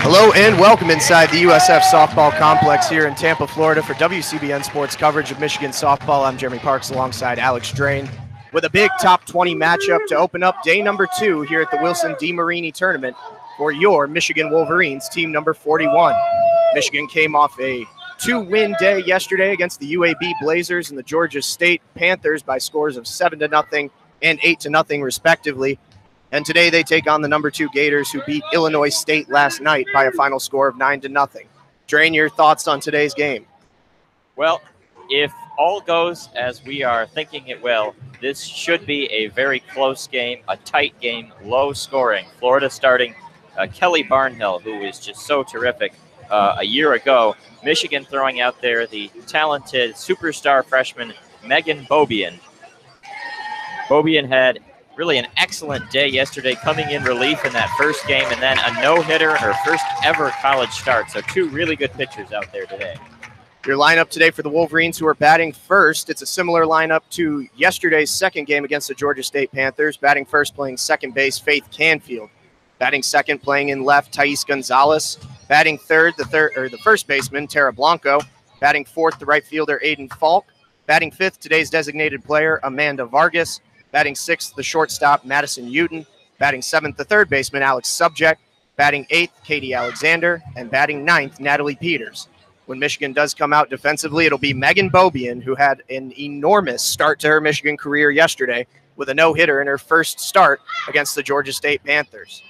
Hello and welcome inside the USF Softball Complex here in Tampa, Florida for WCBN Sports coverage of Michigan softball. I'm Jeremy Parks alongside Alex Drain with a big top 20 matchup to open up day number 2 here at the Wilson DeMarini tournament for your Michigan Wolverines, team number 41. Michigan came off a 2-win day yesterday against the UAB Blazers and the Georgia State Panthers by scores of 7-0 and 8-0 respectively. And today they take on the number 2 Gators, who beat Illinois State last night by a final score of 9-0. Drain, your thoughts on today's game? Well, if all goes as we are thinking it will, this should be a very close game, a tight game, low scoring. Florida starting Kelly Barnhill, who is just so terrific a year ago. Michigan throwing out there the talented superstar freshman Megan Beaubien. Beaubien had really an excellent day yesterday, coming in relief in that first game, and then a no-hitter in her first ever college start. So 2 really good pitchers out there today. Your lineup today for the Wolverines, who are batting first. It's a similar lineup to yesterday's second game against the Georgia State Panthers. Batting first, playing second base, Faith Canfield. Batting second, playing in left, Thais Gonzalez. Batting third, the first baseman, Tara Blanco. Batting fourth, the right fielder, Aiden Falk. Batting fifth, today's designated player, Amanda Vargas. Batting sixth, the shortstop, Madison Uten. Batting seventh, the third baseman, Alex Subject. Batting eighth, Katie Alexander. And batting ninth, Natalie Peters. When Michigan does come out defensively, it'll be Megan Beaubien, who had an enormous start to her Michigan career yesterday with a no-hitter in her first start against the Georgia State Panthers.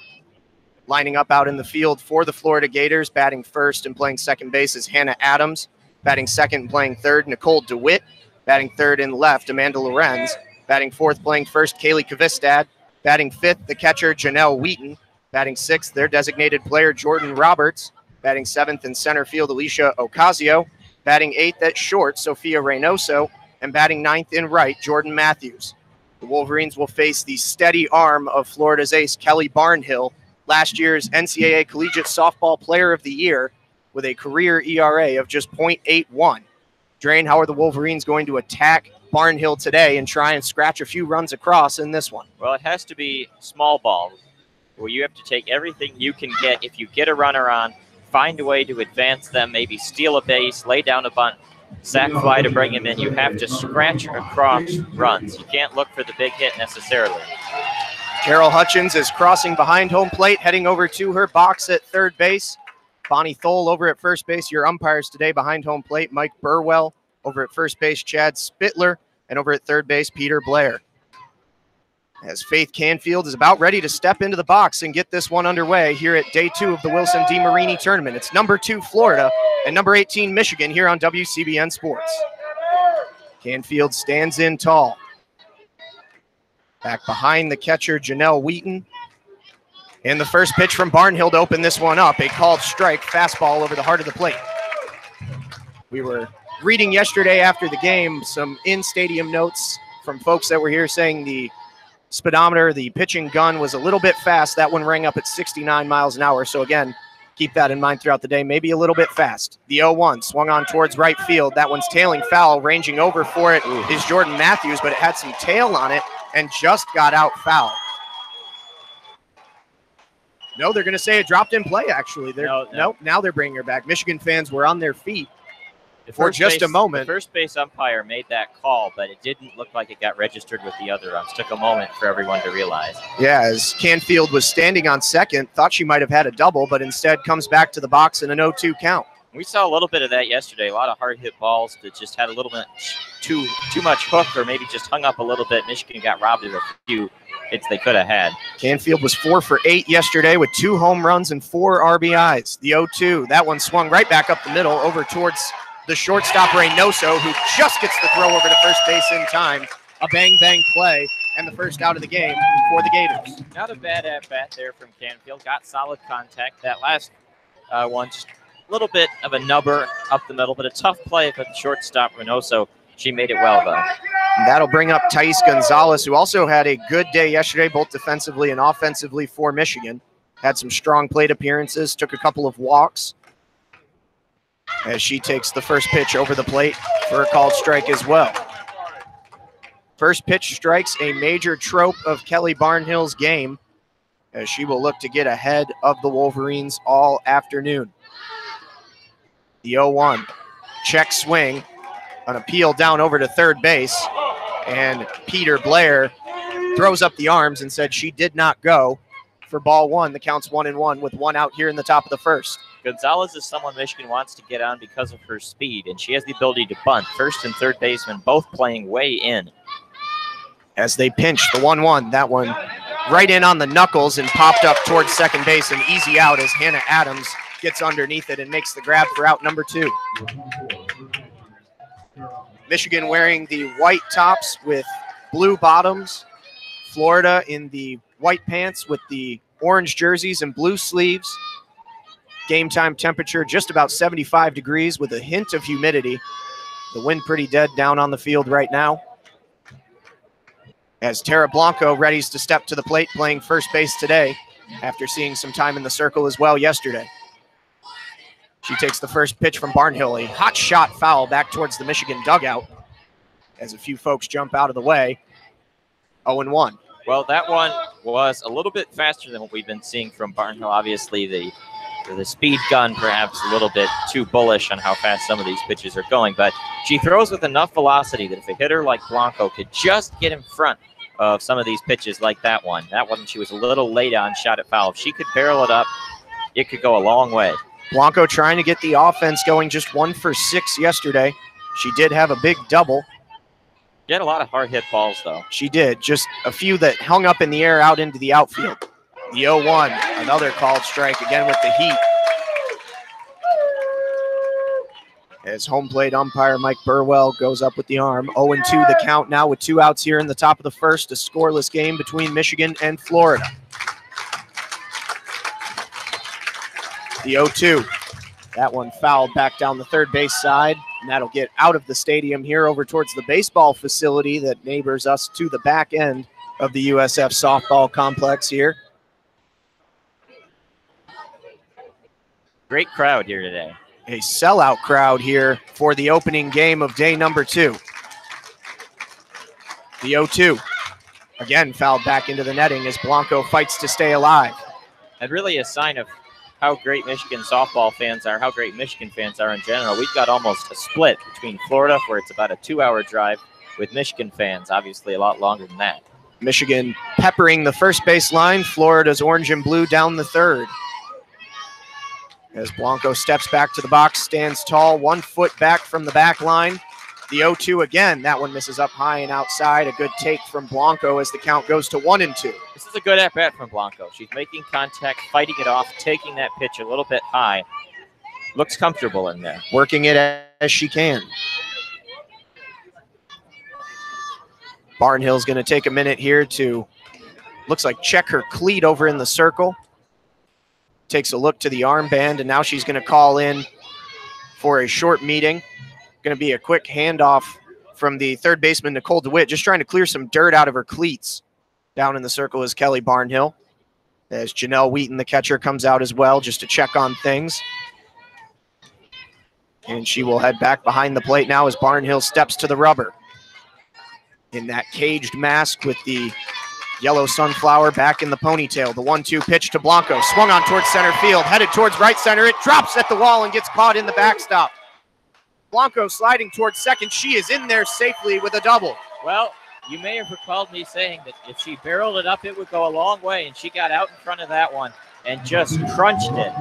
Lining up out in the field for the Florida Gators, batting first and playing second base is Hannah Adams. Batting second and playing third, Nicole DeWitt. Batting third and left, Amanda Lorenz. Batting fourth, playing first, Kaylee Kvistad. Batting fifth, the catcher, Janelle Wheaton. Batting sixth, their designated player, Jordan Roberts. Batting seventh in center field, Alicia Ocasio. Batting eighth at short, Sophia Reynoso. And batting ninth in right, Jordan Matthews. The Wolverines will face the steady arm of Florida's ace, Kelly Barnhill, last year's NCAA Collegiate Softball Player of the Year, with a career ERA of just .81. Drain, how are the Wolverines going to attack Barnhill today and try and scratch a few runs across in this one? Well, it has to be small ball, where you have to take everything you can get. If you get a runner on, find a way to advance them, maybe steal a base, lay down a bunt, sac fly to bring him in. You have to scratch across runs. You can't look for the big hit necessarily. Carol Hutchins is crossing behind home plate, heading over to her box at third base. Bonnie Thole over at first base. Your umpires today behind home plate, Mike Burwell. Over at first base, Chad Spittler. And over at third base, Peter Blair. As Faith Canfield is about ready to step into the box and get this one underway here at day 2 of the Wilson DeMarini tournament. It's number 2 Florida and number 18 Michigan here on WCBN Sports. Canfield stands in tall. Back behind the catcher, Janelle Wheaton. And the first pitch from Barnhill to open this one up. A called strike, fastball over the heart of the plate. We were reading yesterday after the game some in-stadium notes from folks that were here saying the speedometer, the pitching gun, was a little bit fast. That one rang up at 69 miles an hour. So again, keep that in mind throughout the day. Maybe a little bit fast. The 0-1 swung on towards right field. That one's tailing foul. Ranging over for it is Jordan Matthews, but it had some tail on it and just got out foul. No, they're going to say it dropped in play, actually. Nope, now they're bringing her back. Michigan fans were on their feet for just a moment. The first base umpire made that call, but it didn't look like it got registered with the other umps. Took a moment for everyone to realize. Yeah, as Canfield was standing on second, thought she might have had a double, but instead comes back to the box in an 0-2 count. We saw a little bit of that yesterday. A lot of hard-hit balls that just had a little bit too much hook, or maybe just hung up a little bit. Michigan got robbed of a few hits they could have had. Canfield was 4 for 8 yesterday with 2 home runs and 4 RBIs. The 0-2, that one swung right back up the middle over towards the shortstop, Reynoso, who just gets the throw over to first base in time. A bang-bang play and the first out of the game for the Gators. Not a bad at-bat there from Canfield. Got solid contact. That last one, just a little bit of a nubber up the middle, but a tough play for the shortstop, Reynoso. She made it well, though. And that'll bring up Thais Gonzalez, who also had a good day yesterday, both defensively and offensively for Michigan. Had some strong plate appearances, took a couple of walks, as she takes the first pitch over the plate for a called strike as well. First pitch strikes, a major trope of Kelly Barnhill's game, as she will look to get ahead of the Wolverines all afternoon. The 0-1, check swing, an appeal down over to third base, and Peter Blair throws up the arms and said she did not go for ball one. The count's 1-1 with one out here in the top of the first. Gonzalez is someone Michigan wants to get on because of her speed, and she has the ability to bunt. First and third baseman both playing way in. As they pinch the 1-1, that one right in on the knuckles and popped up towards second base, and easy out as Hannah Adams gets underneath it and makes the grab for out number 2. Michigan wearing the white tops with blue bottoms. Florida in the white pants with the orange jerseys and blue sleeves. Game time temperature just about 75 degrees with a hint of humidity. The wind pretty dead down on the field right now. As Tara Blanco readies to step to the plate, playing first base today after seeing some time in the circle as well yesterday. She takes the first pitch from Barnhill, a hot shot foul back towards the Michigan dugout as a few folks jump out of the way. 0-1. Well, that one was a little bit faster than what we've been seeing from Barnhill. Obviously, the speed gun perhaps a little bit too bullish on how fast some of these pitches are going, but she throws with enough velocity that if a hitter like Blanco could just get in front of some of these pitches like that one she was a little late on, shot at foul. If she could barrel it up, it could go a long way. Blanco trying to get the offense going, just 1 for 6 yesterday. She did have a big double. She had a lot of hard hit balls, though. She did, just a few that hung up in the air out into the outfield. The 0-1, another called strike again with the heat. As home plate umpire Mike Burwell goes up with the arm. 0-2 the count now with 2 outs here in the top of the first. A scoreless game between Michigan and Florida. The 0-2, that one fouled back down the third base side, and that'll get out of the stadium here over towards the baseball facility that neighbors us to the back end of the USF softball complex here. Great crowd here today. A sellout crowd here for the opening game of day number 2. The 0-2, again fouled back into the netting as Blanco fights to stay alive. And really a sign of how great Michigan softball fans are, how great Michigan fans are in general. We've got almost a split between Florida, where it's about a 2-hour drive, with Michigan fans, obviously a lot longer than that. Michigan peppering the first base line, Florida's orange and blue down the third. As Blanco steps back to the box, stands tall, 1 foot back from the back line. The 0-2 again, that one misses up high and outside. A good take from Blanco as the count goes to 1-2. This is a good at-bat from Blanco. She's making contact, fighting it off, taking that pitch a little bit high. Looks comfortable in there. Working it as she can. Barnhill's going to take a minute here to, looks like, check her cleat over in the circle. Takes a look to the armband, and now she's going to call in for a short meeting. Going to be a quick handoff from the third baseman, Nicole DeWitt, just trying to clear some dirt out of her cleats. Down in the circle is Kelly Barnhill. As Janelle Wheaton, the catcher, comes out as well just to check on things. And she will head back behind the plate now as Barnhill steps to the rubber. In that caged mask with the yellow sunflower back in the ponytail. The 1-2 pitch to Blanco. Swung on towards center field. Headed towards right center. It drops at the wall and gets caught in the backstop. Blanco sliding towards second. She is in there safely with a double. Well, you may have recalled me saying that if she barreled it up, it would go a long way, and she got out in front of that one and just crunched it.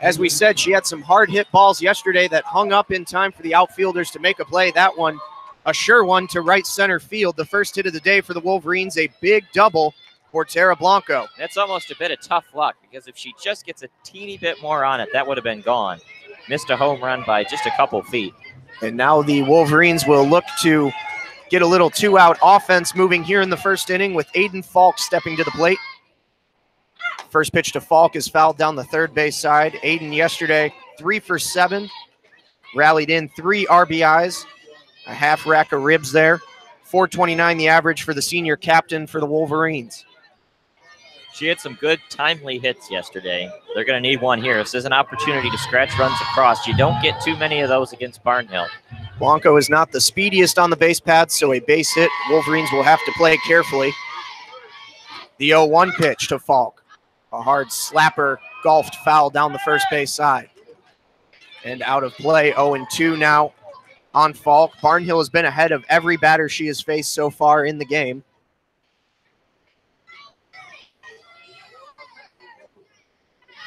As we said, she had some hard hit balls yesterday that hung up in time for the outfielders to make a play. That one, a sure one to right center field. The first hit of the day for the Wolverines, a big double for Tara Blanco. That's almost a bit of tough luck, because if she just gets a teeny bit more on it, that would have been gone. Missed a home run by just a couple feet. And now the Wolverines will look to get a little 2-out offense moving here in the first inning with Aiden Falk stepping to the plate. First pitch to Falk is fouled down the third base side. Aiden yesterday 3 for 7, rallied in 3 RBIs, a half rack of ribs there. 429 the average for the senior captain for the Wolverines. She had some good timely hits yesterday. They're going to need one here. This is an opportunity to scratch runs across. You don't get too many of those against Barnhill. Blanco is not the speediest on the base paths, so a base hit. Wolverines will have to play carefully. The 0-1 pitch to Falk. A hard slapper golfed foul down the first base side. And out of play, 0-2 now on Falk. Barnhill has been ahead of every batter she has faced so far in the game.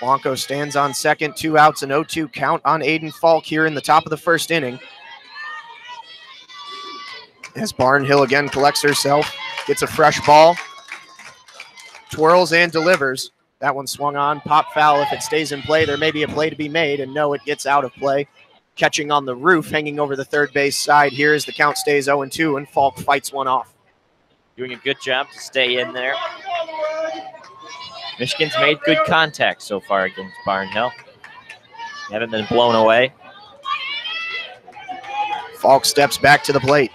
Blanco stands on second, 2 outs, an 0-2 count on Aiden Falk here in the top of the first inning. As Barnhill again collects herself, gets a fresh ball, twirls and delivers. That one swung on, pop foul. If it stays in play, there may be a play to be made, and no, it gets out of play. Catching on the roof, hanging over the third base side here as the count stays 0-2, and Falk fights one off. Doing a good job to stay in there. Michigan's made good contact so far against Barnhill. Haven't been blown away. Falk steps back to the plate.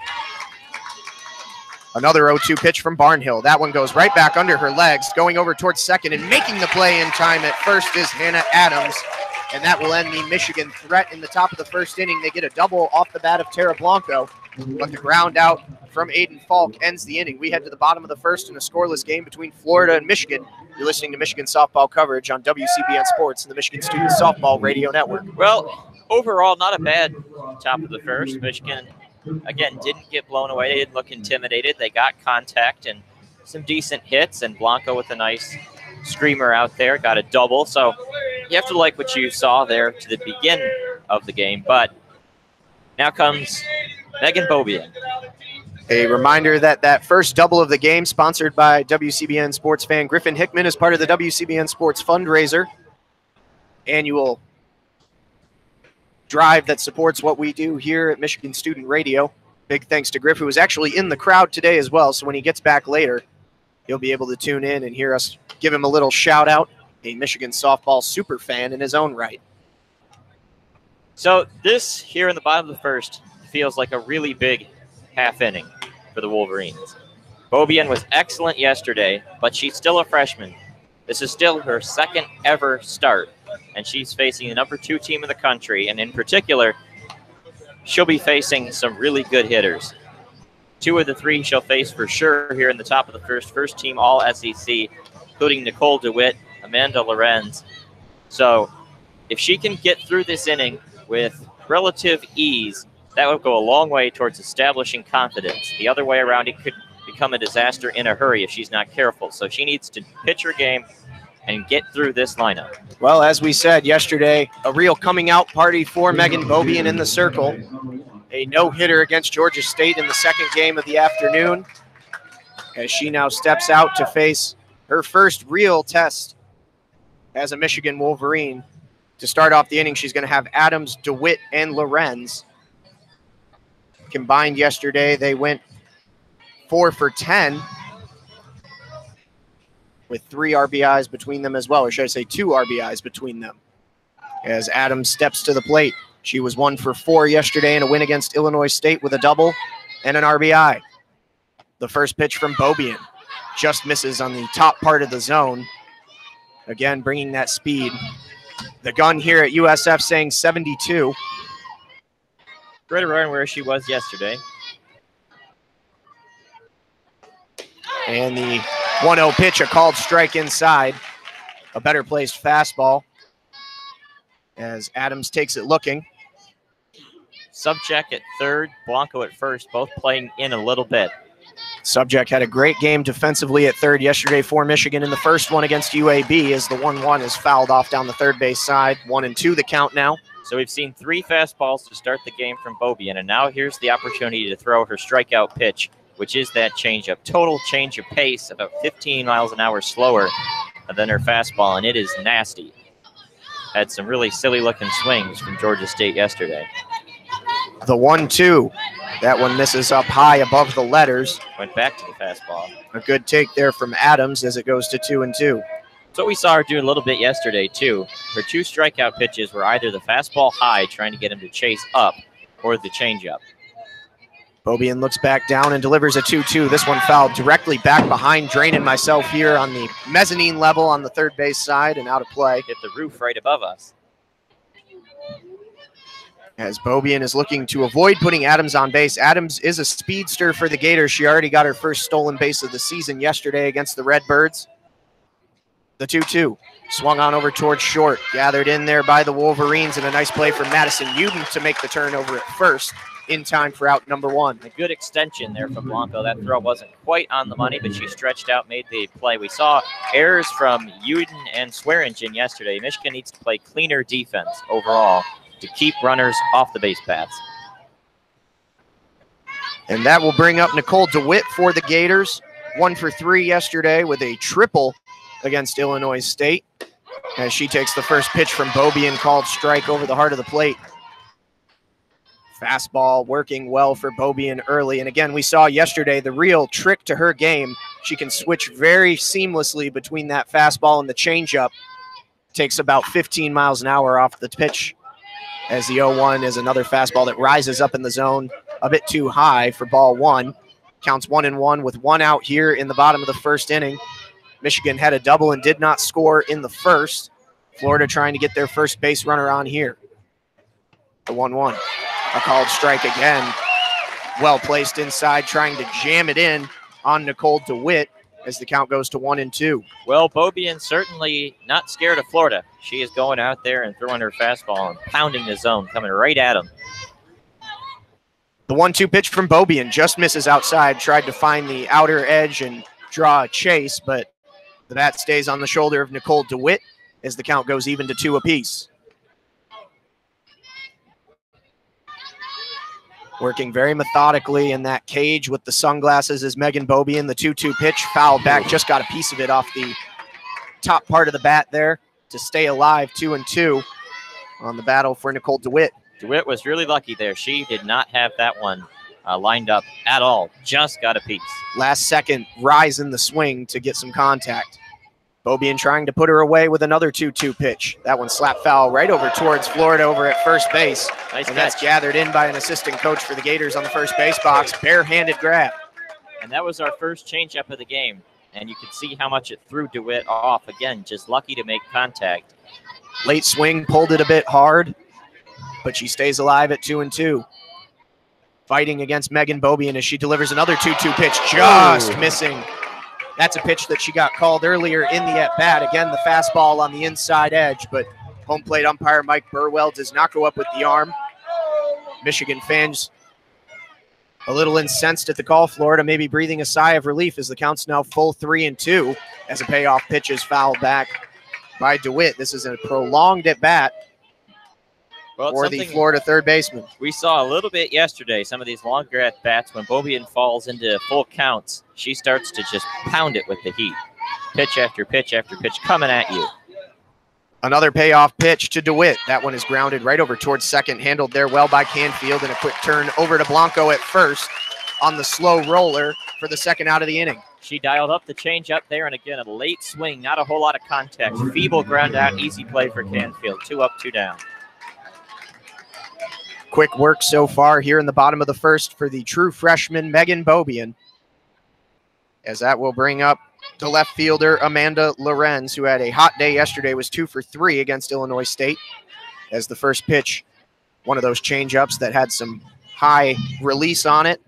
Another 0-2 pitch from Barnhill. That one goes right back under her legs, going over towards second and making the play in time at first is Hannah Adams. And that will end the Michigan threat in the top of the first inning. They get a double off the bat of Tara Blanco, but the ground out from Aiden Falk ends the inning. We head to the bottom of the first in a scoreless game between Florida and Michigan. You're listening to Michigan softball coverage on WCBN Sports and the Michigan Student Softball Radio Network. Well, overall, not a bad top of the first. Michigan, again, didn't get blown away. They didn't look intimidated. They got contact and some decent hits, and Blanco with a nice screamer out there, got a double. So you have to like what you saw there to the beginning of the game. But now comes Megan Bobian. A reminder that that first double of the game, sponsored by WCBN sports fan Griffin Hickman, is part of the WCBN Sports Fundraiser annual drive that supports what we do here at Michigan Student Radio. Big thanks to Griff, who was actually in the crowd today as well. So when he gets back later, he'll be able to tune in and hear us give him a little shout out, a Michigan softball super fan in his own right. So this here in the bottom of the first feels like a really big half inning for the Wolverines. Bobian was excellent yesterday, but she's still a freshman. This is still her second ever start, and she's facing the number 2 team in the country, and in particular, she'll be facing some really good hitters. 2 of the 3 she'll face for sure here in the top of the first team all SEC, including Nicole DeWitt, Amanda Lorenz. So if she can get through this inning with relative ease, that would go a long way towards establishing confidence. The other way around, it could become a disaster in a hurry if she's not careful. So she needs to pitch her game and get through this lineup. Well, as we said yesterday, a real coming out party for Megan Bobian in the circle. A no-hitter against Georgia State in the second game of the afternoon, as she now steps out to face her first real test as a Michigan Wolverine. To start off the inning, she's going to have Adams, DeWitt, and Lorenz. Combined yesterday, they went 4 for 10 with 3 RBIs between them as well, or should I say 2 RBIs between them. As Adams steps to the plate, she was 1 for 4 yesterday in a win against Illinois State with a double and an RBI. The first pitch from Bobian just misses on the top part of the zone. Again, bringing that speed. The gun here at USF saying 72. Right around where she was yesterday. And the 1-0 pitch, a called strike inside. A better placed fastball as Adams takes it looking. Subject at third, Blanco at first, both playing in a little bit. Subject had a great game defensively at third yesterday for Michigan in the first one against UAB, as the 1-1 is fouled off down the third base side. 1-2 the count now. So we've seen 3 fastballs to start the game from Bobian, and now here's the opportunity to throw her strikeout pitch, which is that changeup. Total change of pace, about 15 miles an hour slower than her fastball, and it is nasty. Had some really silly-looking swings from Georgia State yesterday. The 1-2. That one misses up high above the letters. Went back to the fastball. A good take there from Adams as it goes to 2-2. That's what we saw her do a little bit yesterday, too. Her 2 strikeout pitches were either the fastball high, trying to get him to chase up, or the changeup. Bobian looks back down and delivers a 2-2. This one fouled directly back behind, draining myself here on the mezzanine level on the third base side and out of play. Hit the roof right above us. As Bobian is looking to avoid putting Adams on base. Adams is a speedster for the Gators. She already got her first stolen base of the season yesterday against the Redbirds. The 2-2. Swung on over towards short. Gathered in there by the Wolverines, and a nice play from Madison Uden to make the turnover at first in time for out number 1. A good extension there from Blanco. That throw wasn't quite on the money, but she stretched out, made the play. We saw errors from Uden and Swearingen yesterday. Michigan needs to play cleaner defense overall to keep runners off the base paths. And that will bring up Nicole DeWitt for the Gators. 1 for 3 yesterday with a triple against Illinois State, as she takes the first pitch from Beaubien, called strike over the heart of the plate. Fastball working well for Beaubien early. And again, we saw yesterday the real trick to her game. She can switch very seamlessly between that fastball and the changeup. Takes about 15 miles an hour off the pitch, as the 0-1 is another fastball that rises up in the zone a bit too high for ball 1. Counts 1-1 with 1 out here in the bottom of the first inning. Michigan had a double and did not score in the first. Florida trying to get their first base runner on here. The 1-1. A called strike again. Well placed inside, trying to jam it in on Nicole DeWitt as the count goes to 1-2. Well, Beaubien certainly not scared of Florida. She is going out there and throwing her fastball and pounding the zone, coming right at them. The 1-2 pitch from Beaubien just misses outside. Tried to find the outer edge and draw a chase, but the bat stays on the shoulder of Nicole DeWitt as the count goes even to 2 apiece. Working very methodically in that cage with the sunglasses is Megan Beaubien. The 2-2 pitch, foul back, just got a piece of it off the top part of the bat there to stay alive. 2-2 on the battle for Nicole DeWitt. DeWitt was really lucky there. She did not have that one lined up at all. Just got a piece. Last second rise in the swing to get some contact. Beaubien trying to put her away with another 2-2 pitch. That one slap foul right over towards Florida over at first base. Nice and catch. That's gathered in by an assistant coach for the Gators on the first base box. Barehanded grab. And that was our first changeup of the game. And you can see how much it threw DeWitt off. Again, just lucky to make contact. Late swing, pulled it a bit hard, but she stays alive at 2-2. Fighting against Megan Beaubien as she delivers another 2-2 pitch, just missing. That's a pitch that she got called earlier in the at-bat. Again, the fastball on the inside edge, but home plate umpire Mike Burwell does not go up with the arm. Michigan fans a little incensed at the call. Florida maybe breathing a sigh of relief as the count's now full 3-2 as a payoff pitch is fouled back by DeWitt. This is a prolonged at-bat for the Florida third baseman. We saw a little bit yesterday, some of these longer at-bats, when Beaubien falls into full counts, she starts to just pound it with the heat. Pitch after pitch after pitch coming at you. Another payoff pitch to DeWitt. That one is grounded right over towards second, handled there well by Canfield, and a quick turn over to Blanco at first on the slow roller for the second out of the inning. She dialed up the changeup there, and again, a late swing, not a whole lot of contact. Feeble ground out, easy play for Canfield. 2 up, 2 down. Quick work so far here in the bottom of the first for the true freshman Megan Beaubien, as that will bring up the left fielder Amanda Lorenz, who had a hot day yesterday, was 2 for 3 against Illinois State, as the first pitch, one of those changeups that had some high release on it,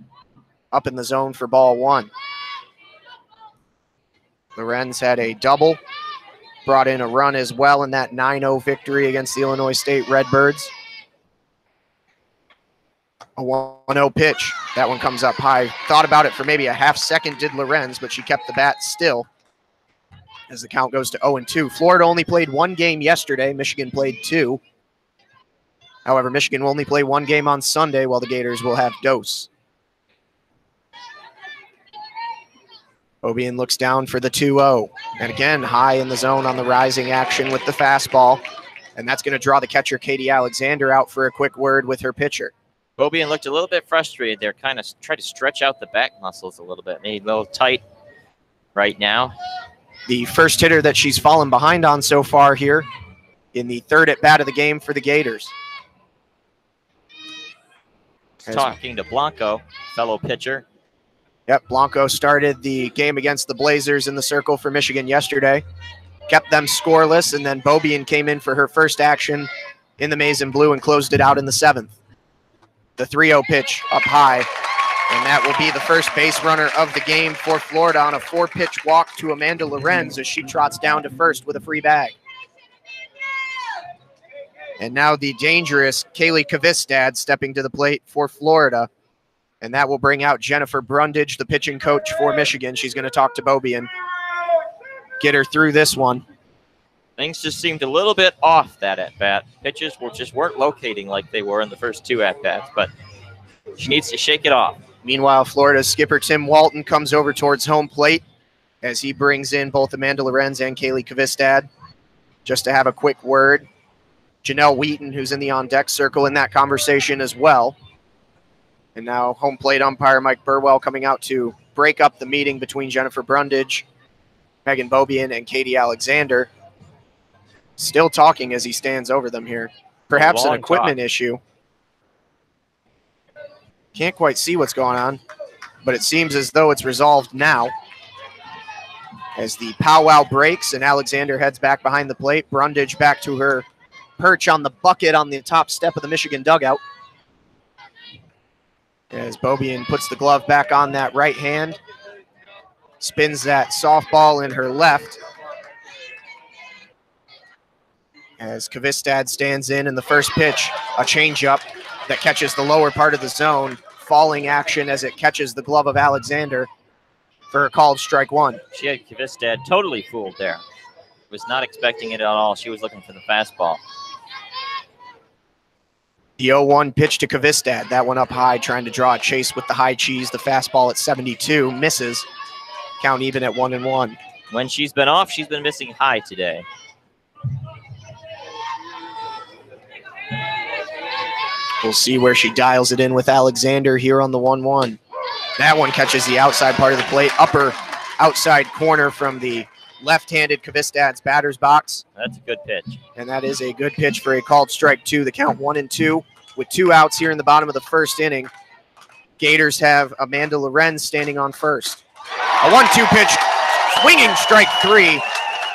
up in the zone for ball 1. Lorenz had a double, brought in a run as well in that 9-0 victory against the Illinois State Redbirds. A 1-0 pitch. That one comes up high. Thought about it for maybe a half second, did Lorenz, but she kept the bat still as the count goes to 0-2. Florida only played 1 game yesterday. Michigan played 2. However, Michigan will only play 1 game on Sunday, while the Gators will have dose. Beaubien looks down for the 2-0. And again, high in the zone on the rising action with the fastball. And that's going to draw the catcher, Katie Alexander, out for a quick word with her pitcher. Beaubien looked a little bit frustrated there, kind of tried to stretch out the back muscles a little bit. Maybe a little tight right now. The first hitter that she's fallen behind on so far here in the third at-bat of the game for the Gators. Talking to Blanco, fellow pitcher. Yep, Blanco started the game against the Blazers in the circle for Michigan yesterday. Kept them scoreless, and then Beaubien came in for her first action in the maize and blue and closed it out in the 7th. The 3-0 pitch up high And that will be the first base runner of the game for Florida on a 4-pitch walk to Amanda Lorenz as she trots down to first with a free bag. And now the dangerous Kaylee Kvistad stepping to the plate for Florida. And that will bring out Jennifer Brundage, the pitching coach for Michigan. She's going to talk to Bobie and get her through this one. Things just seemed a little bit off that at-bat. Pitches weren't locating like they were in the first 2 at-bats, but she needs to shake it off. Meanwhile, Florida's skipper Tim Walton comes over towards home plate as he brings in both Amanda Lorenz and Kaylee Kvistad just to have a quick word. Janelle Wheaton, who's in the on-deck circle, in that conversation as well. And now home plate umpire Mike Burwell coming out to break up the meeting between Jennifer Brundage, Megan Beaubien, and Katie Alexander. Still talking as he stands over them here. Perhaps an equipment issue. Can't quite see what's going on, but it seems as though it's resolved now. As the powwow breaks and Alexander heads back behind the plate, Brundage back to her perch on the bucket on the top step of the Michigan dugout. As Beaubien puts the glove back on that right hand, spins that softball in her left. As Kvistad stands in the first pitch, a changeup that catches the lower part of the zone, falling action as it catches the glove of Alexander for a called strike 1. She had Kvistad totally fooled there. Was not expecting it at all. She was looking for the fastball. The 0-1 pitch to Kvistad. That one up high, trying to draw a chase with the high cheese. The fastball at 72 misses. Count even at 1-1. When she's been off, she's been missing high today. We'll see where she dials it in with Alexander here on the 1-1. That one catches the outside part of the plate, upper outside corner from the left-handed Kvistad's batter's box. That's a good pitch. And that is a good pitch for a called strike 2. The count 1-2 with 2 outs here in the bottom of the first inning. Gators have Amanda Lorenz standing on first. A 1-2 pitch, swinging strike 3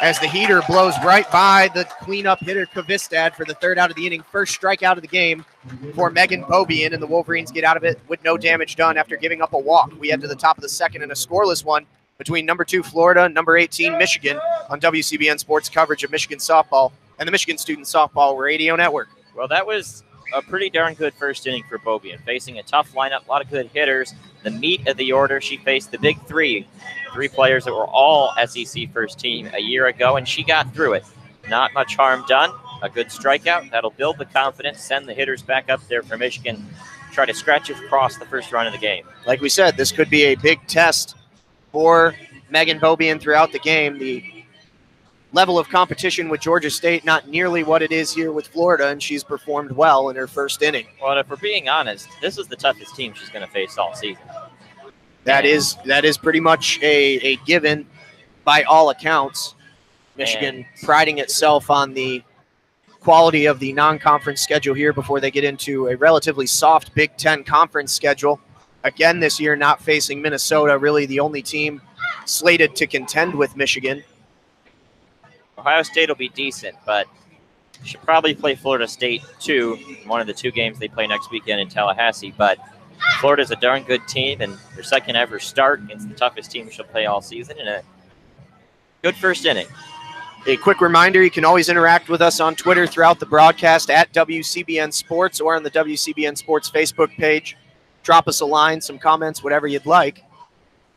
as the heater blows right by the cleanup hitter Kvistad for the 3rd out of the inning. First strikeout of the game for Megan Beaubien, and the Wolverines get out of it with no damage done after giving up a walk. We head to the top of the second in a scoreless one between number 2 Florida and number 18 Michigan on WCBN Sports coverage of Michigan softball and the Michigan Student Softball Radio Network. Well, that was a pretty darn good first inning for Beaubien, facing a tough lineup, a lot of good hitters. The meat of the order, she faced the big three players that were all SEC first team a year ago, and she got through it. Not much harm done. A good strikeout. That'll build the confidence, send the hitters back up there for Michigan, try to scratch across the first run of the game. Like we said, this could be a big test for Megan Beaubien throughout the game. The level of competition with Georgia State, not nearly what it is here with Florida, and she's performed well in her first inning. Well, if we're being honest, this is the toughest team she's going to face all season. That is pretty much a given by all accounts. Michigan priding itself on the quality of the non-conference schedule here before they get into a relatively soft Big Ten conference schedule. Again this year, not facing Minnesota, really the only team slated to contend with Michigan. Ohio State will be decent, but should probably play Florida State too, one of the 2 games they play next weekend in Tallahassee. But Florida's a darn good team, and their second ever start against the toughest team she'll play all season, and a good first inning. A quick reminder, you can always interact with us on Twitter throughout the broadcast at WCBN Sports or on the WCBN Sports Facebook page. Drop us a line, some comments, whatever you'd like.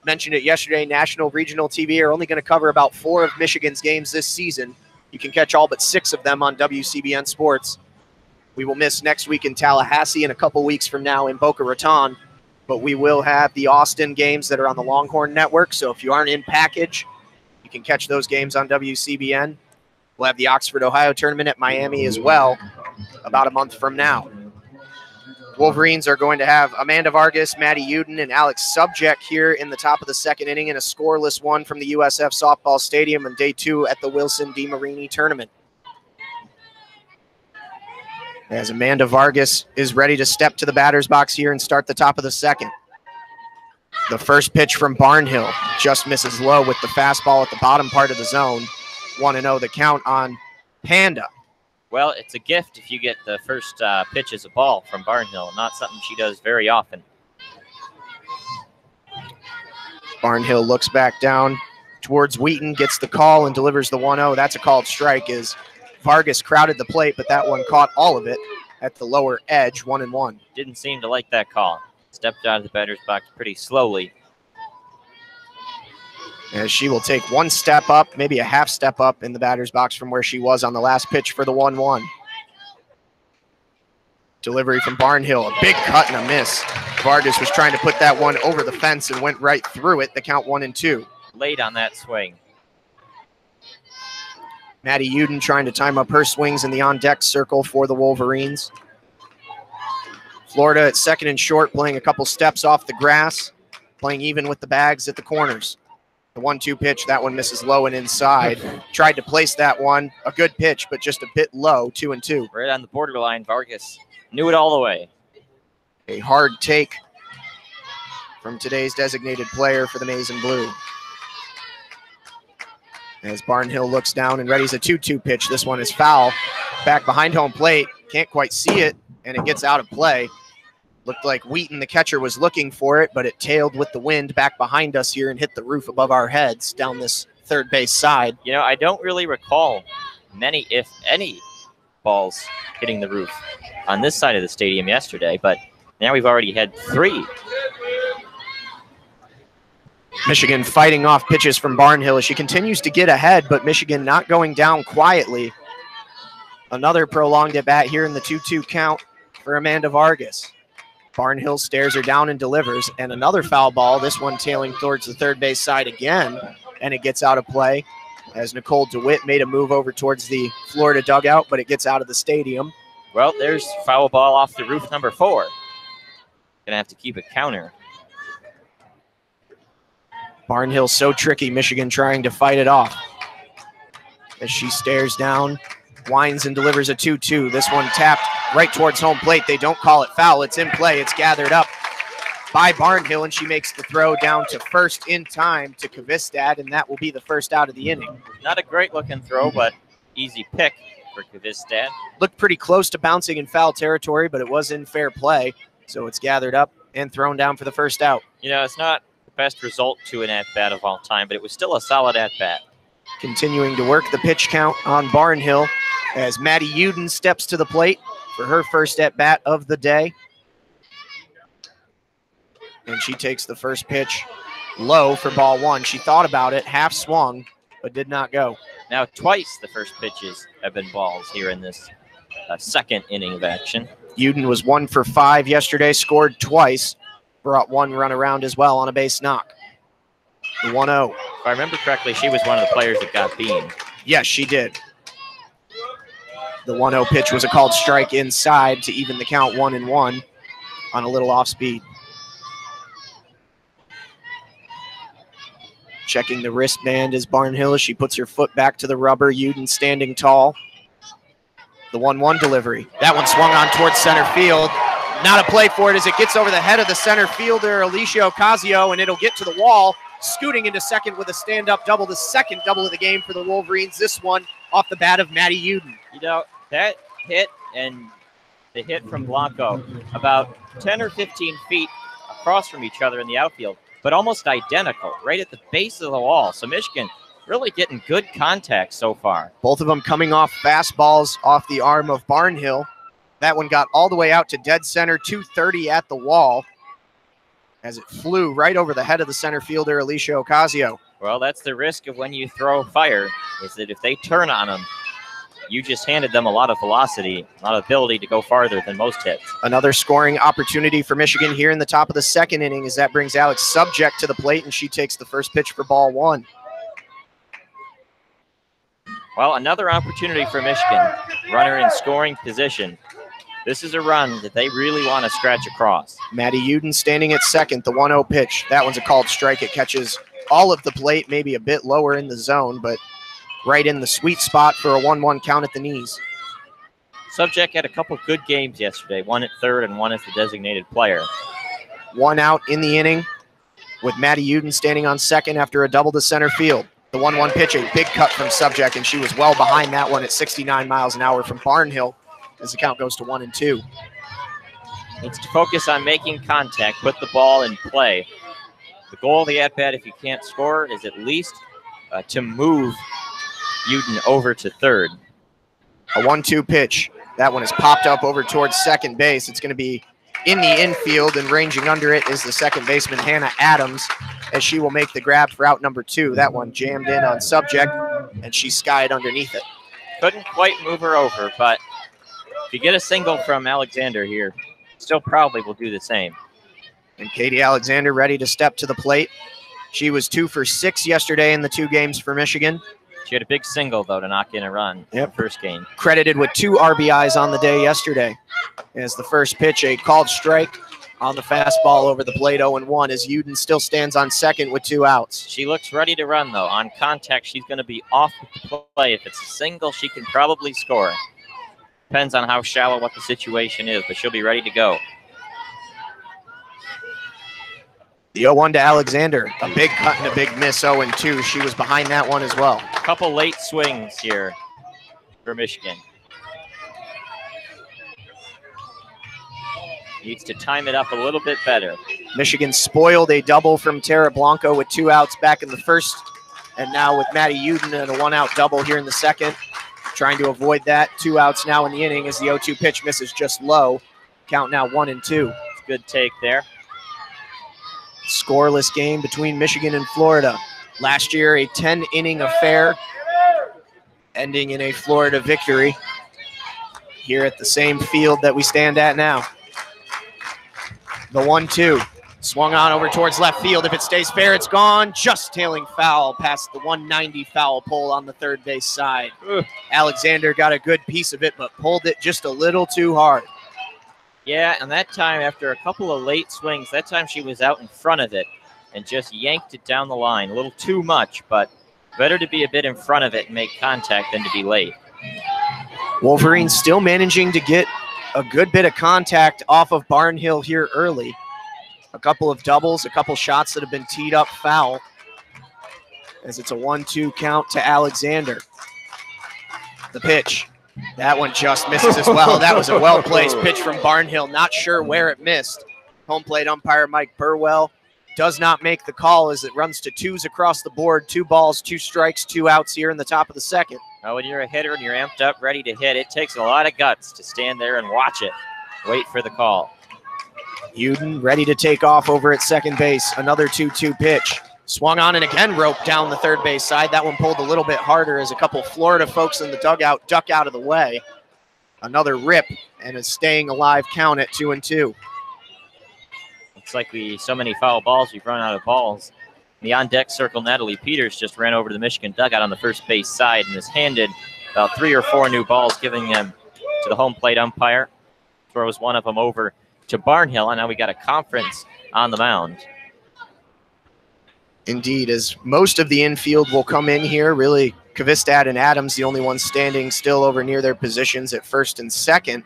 Mentioned it yesterday, national regional TV are only going to cover about 4 of Michigan's games this season. You can catch all but 6 of them on WCBN Sports. We will miss next week in Tallahassee and a couple weeks from now in Boca Raton, but we will have the Austin games that are on the Longhorn Network, so if you aren't in package, you can catch those games on WCBN. We'll have the Oxford, Ohio tournament at Miami as well about a month from now. Wolverines are going to have Amanda Vargas, Maddie Uden, and Alex Subject here in the top of the second inning in a scoreless one from the USF Softball Stadium on day 2 at the Wilson DeMarini tournament. As Amanda Vargas is ready to step to the batter's box here and start the top of the second. The first pitch from Barnhill just misses low with the fastball at the bottom part of the zone. 1-0 the count on Panda. Well, it's a gift if you get the first pitch as a ball from Barnhill. Not something she does very often. Barnhill looks back down towards Wheaton, gets the call and delivers the 1-0. That's a called strike as Vargas crowded the plate, but that one caught all of it at the lower edge, 1-1. Didn't seem to like that call. Stepped out of the batter's box pretty slowly. As she will take one step up, maybe a half step up in the batter's box from where she was on the last pitch for the 1-1. Delivery from Barnhill, a big cut and a miss. Vargas was trying to put that one over the fence and went right through it. The count 1-2. Late on that swing. Maddie Uden trying to time up her swings in the on-deck circle for the Wolverines. Florida at second and short, playing a couple steps off the grass, playing even with the bags at the corners. The 1-2 pitch, that one misses low and inside. Tried to place that one, a good pitch, but just a bit low, 2-2. Right on the borderline, Vargas knew it all the way. A hard take from today's designated player for the Maize and Blue. As Barnhill looks down and readies a 2-2 pitch. This one is foul. Back behind home plate. Can't quite see it, and it gets out of play. Looked like Wheaton, the catcher, was looking for it, but it tailed with the wind back behind us here and hit the roof above our heads down this third base side. You know, I don't really recall many, if any, balls hitting the roof on this side of the stadium yesterday, but now we've already had 3. Michigan fighting off pitches from Barnhill as she continues to get ahead, but Michigan not going down quietly. Another prolonged at bat here in the 2-2 count for Amanda Vargas. Barnhill stares her down and delivers, and another foul ball, this one tailing towards the third base side again, and it gets out of play as Nicole DeWitt made a move over towards the Florida dugout, but it gets out of the stadium. Well, there's foul ball off the roof number 4. Gonna have to keep a counter. Barnhill so tricky, Michigan trying to fight it off. As she stares down, winds and delivers a 2-2. This one tapped right towards home plate. They don't call it foul. It's in play. It's gathered up by Barnhill, and she makes the throw down to first in time to Kvistad, and that will be the first out of the inning. Not a great-looking throw, but easy pick for Kvistad. Looked pretty close to bouncing in foul territory, but it was in fair play, so it's gathered up and thrown down for the first out. You know, it's not the best result to an at-bat of all time, but it was still a solid at-bat. Continuing to work the pitch count on Barnhill as Maddie Uden steps to the plate for her first at-bat of the day. And she takes the first pitch low for ball 1. She thought about it, half swung, but did not go. Now twice the first pitches have been balls here in this second inning of action. Uden was 1 for 5 yesterday, scored twice, brought 1 run around as well on a base knock. The 1-0. If I remember correctly, she was one of the players that got beamed. Yes, she did. The 1-0 pitch was a called strike inside to even the count 1-1 on a little off speed. Checking the wristband is Barnhill as she puts her foot back to the rubber. Uden standing tall. The 1-1 delivery. That one swung on towards center field. Not a play for it as it gets over the head of the center fielder, Alicia Ocasio, and it'll get to the wall. Scooting into second with a stand-up double, the second double of the game for the Wolverines. This one off the bat of Maddie Uden. You know, that hit and the hit from Blanco about 10 or 15 feet across from each other in the outfield, but almost identical, right at the base of the wall. So Michigan really getting good contact so far. Both of them coming off fastballs off the arm of Barnhill. That one got all the way out to dead center, 230 at the wall, as it flew right over the head of the center fielder, Alicia Ocasio. Well, that's the risk of when you throw fire, is that if they turn on them, you just handed them a lot of velocity, a lot of ability to go farther than most hits. Another scoring opportunity for Michigan here in the top of the second inning as that brings Alex Subject to the plate, and she takes the first pitch for ball 1. Well, another opportunity for Michigan. Runner in scoring position. This is a run that they really want to scratch across. Maddie Uden standing at second, the 1-0 pitch. That one's a called strike. It catches all of the plate, maybe a bit lower in the zone, but right in the sweet spot for a 1-1 count at the knees. Subject had a couple good games yesterday, one at third and one as the designated player. 1 out in the inning with Maddie Uden standing on second after a double to center field. The 1-1 pitch, a big cut from Subject, and she was well behind that one at 69 miles an hour from Barnhill as the count goes to 1-2. Needs to focus on making contact, put the ball in play. The goal of the at-bat, if you can't score, is at least to move Uden over to third. A 1-2 pitch. That one is popped up over towards second base. It's going to be in the infield, and ranging under it is the second baseman, Hannah Adams, as she will make the grab for out number 2. That one jammed in on subject, and she skied underneath it. Couldn't quite move her over, but if you get a single from Alexander here, still probably will do the same. And Katie Alexander ready to step to the plate. She was 2 for 6 yesterday in the 2 games for Michigan. She had a big single, though, to knock in a run in the first game. Credited with 2 RBIs on the day yesterday. As the first pitch, a called strike on the fastball over the plate, 0-1, as Uden still stands on second with 2 outs. She looks ready to run, though. On contact, she's going to be off the play. If it's a single, she can probably score. Depends on how shallow what the situation is, but she'll be ready to go. The 0-1 to Alexander. A big cut and a big miss, 0-2. She was behind that one as well. A couple late swings here for Michigan. Needs to time it up a little bit better. Michigan spoiled a double from Tara Blanco with 2 outs back in the first, and now with Maddie Uden and a 1-out double here in the second. Trying to avoid that. 2 outs now in the inning as the 0-2 pitch misses just low. Count now 1-2. Good take there. Scoreless game between Michigan and Florida. Last year, a 10-inning affair, ending in a Florida victory here at the same field that we stand at now. The 1-2, swung on over towards left field. If it stays fair, it's gone. Just tailing foul past the 190 foul pole on the third base side. Alexander got a good piece of it, but pulled it just a little too hard. Yeah, and that time, after a couple of late swings, that time she was out in front of it and just yanked it down the line. A little too much, but better to be a bit in front of it and make contact than to be late. Wolverines still managing to get a good bit of contact off of Barnhill here early. A couple of doubles, a couple shots that have been teed up foul, as it's a 1-2 count to Alexander. The pitch. That one just misses as well. That was a well-placed pitch from Barnhill. Not sure where it missed. Home plate umpire Mike Burwell does not make the call as it runs to 2s across the board. 2 balls, 2 strikes, 2 outs here in the top of the second. Now, when you're a hitter and you're amped up, ready to hit, it takes a lot of guts to stand there and watch it. Wait for the call. Uden ready to take off over at second base. Another 2-2 pitch. Swung on and again roped down the third base side. That one pulled a little bit harder as a couple Florida folks in the dugout duck out of the way. Another rip and a staying alive count at 2-2. Looks like so many foul balls, we've run out of balls. In the on-deck circle, Natalie Peters just ran over to the Michigan dugout on the first base side and has handed about 3 or 4 new balls, giving them to the home plate umpire. Throws one of them over to Barnhill, and now we got a conference on the mound. Indeed, as most of the infield will come in here, really Kvistad and Adams, the only ones standing still over near their positions at first and second.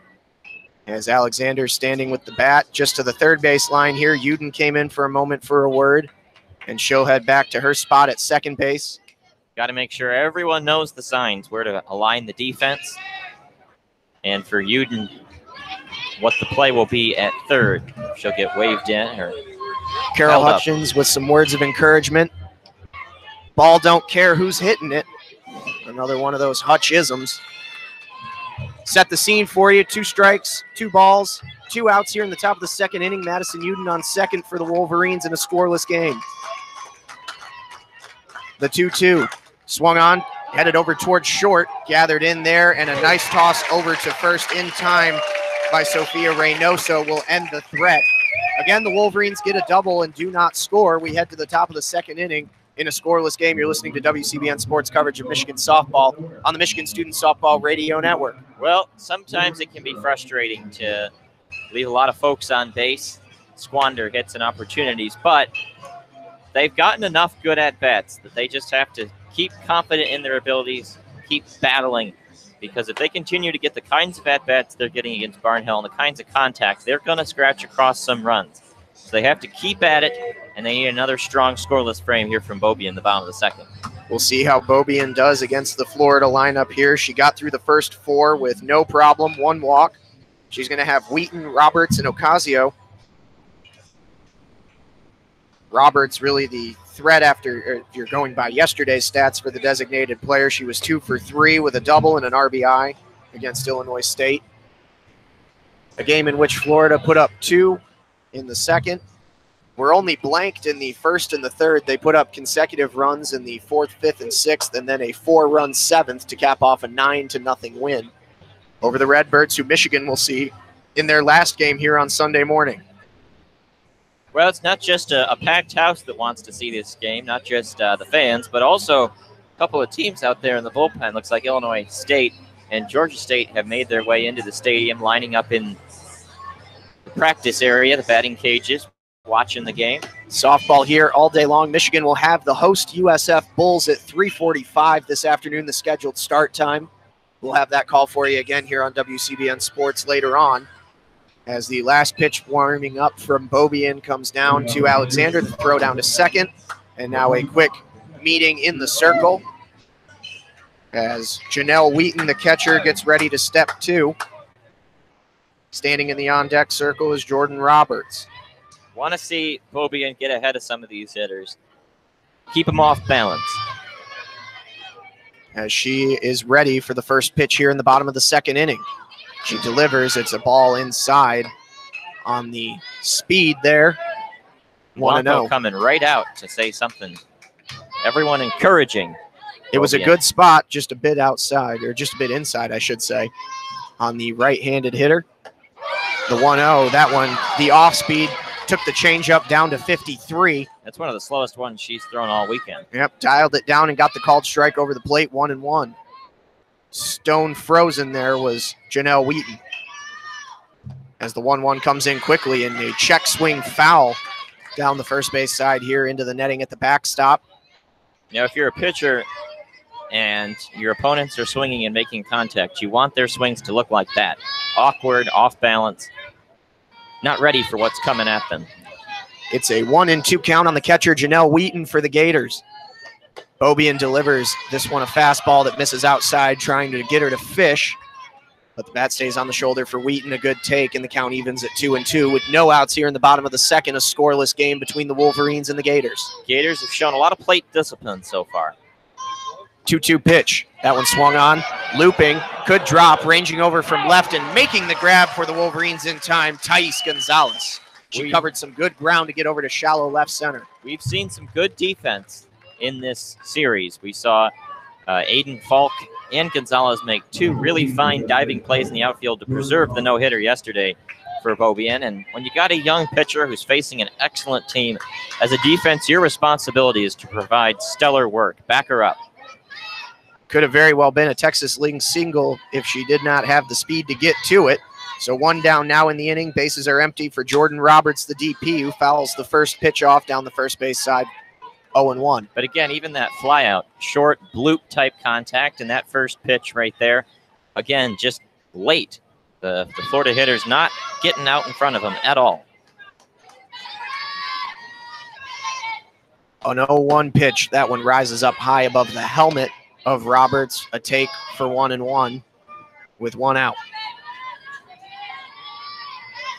As Alexander standing with the bat just to the third base line here. Uden came in for a moment for a word, and she'll head back to her spot at second base. Got to make sure everyone knows the signs, where to align the defense. And for Uden, what the play will be at third. She'll get waved in or Carol Hutchins with some words of encouragement. Ball don't care who's hitting it. Another one of those Hutch-isms. Set the scene for you. 2 strikes, 2 balls, 2 outs here in the top of the second inning. Madison Uden on second for the Wolverines in a scoreless game. The 2-2 swung on, headed over towards short, gathered in there, and a nice toss over to first in time by Sophia Reynoso will end the threat. Again, the Wolverines get a double and do not score. We head to the top of the second inning in a scoreless game. You're listening to WCBN Sports coverage of Michigan softball on the Michigan Student Softball Radio Network. Well, sometimes it can be frustrating to leave a lot of folks on base, squander hits and opportunities, but they've gotten enough good at-bats that they just have to keep confident in their abilities, keep battling, because if they continue to get the kinds of at-bats they're getting against Barnhill and the kinds of contacts, they're going to scratch across some runs. So they have to keep at it, and they need another strong scoreless frame here from Bobby in the bottom of the second. We'll see how Bobian does against the Florida lineup here. She got through the first 4 with no problem, 1 walk. She's going to have Wheaton, Roberts, and Ocasio. Roberts really the threat if you're going by yesterday's stats for the designated player. She was 2 for 3 with a double and an RBI against Illinois State. A game in which Florida put up 2 in the second. Were only blanked in the first and the third. They put up consecutive runs in the 4th, 5th, and 6th, and then a 4-run 7th to cap off a 9-0 win over the Redbirds, who Michigan will see in their last game here on Sunday morning. Well, it's not just a packed house that wants to see this game, not just the fans, but also a couple of teams out there in the bullpen. Looks like Illinois State and Georgia State have made their way into the stadium, lining up in the practice area, the batting cages, watching the game. Softball here all day long. Michigan will have the host USF Bulls at 3:45 this afternoon, the scheduled start time. We'll have that call for you again here on WCBN Sports later on. As the last pitch warming up from Beaubien comes down to Alexander, the throw down to second, and now a quick meeting in the circle as Janelle Wheaton, the catcher, gets ready to step 2. Standing in the on-deck circle is Jordan Roberts. Want to see Beaubien get ahead of some of these hitters. Keep them off balance. As she is ready for the first pitch here in the bottom of the second inning. She delivers. It's a ball inside on the speed there. 1-0. Coming right out to say something. Everyone encouraging. It was a good spot, just a bit outside, or just a bit inside, I should say, on the right-handed hitter. The 1-0, that one, the off-speed, took the changeup down to 53. That's one of the slowest ones she's thrown all weekend. Yep, dialed it down and got the called strike over the plate, 1-1. Stone frozen there was Janelle Wheaton. As the 1-1 comes in quickly and a check swing foul down the first base side here into the netting at the backstop. You know, if you're a pitcher and your opponents are swinging and making contact, you want their swings to look like that. Awkward, off balance, not ready for what's coming at them. It's a 1-2 count on the catcher, Janelle Wheaton, for the Gators. Beaubien delivers this one a fastball that misses outside, trying to get her to fish. But the bat stays on the shoulder for Wheaton, a good take, and the count evens at 2-2 with no outs here in the bottom of the second, a scoreless game between the Wolverines and the Gators. Gators have shown a lot of plate discipline so far. 2-2 pitch. That one swung on, looping, could drop, ranging over from left and making the grab for the Wolverines in time, Thais Gonzalez. She covered some good ground to get over to shallow left center. We've seen some good defense in this series. We saw Aiden Falk and Gonzalez make 2 really fine diving plays in the outfield to preserve the no-hitter yesterday for Beaubien. And when you got a young pitcher who's facing an excellent team, as a defense, your responsibility is to provide stellar work. Back her up. Could have very well been a Texas League single if she did not have the speed to get to it. So 1 down now in the inning. Bases are empty for Jordan Roberts, the DP, who fouls the first pitch off down the first base side. 0-1. But again, even that flyout, short bloop type contact, and that first pitch right there, again, just late. The Florida hitter's not getting out in front of him at all. An 0-1 pitch. That one rises up high above the helmet of Roberts. A take for 1-1 with 1 out.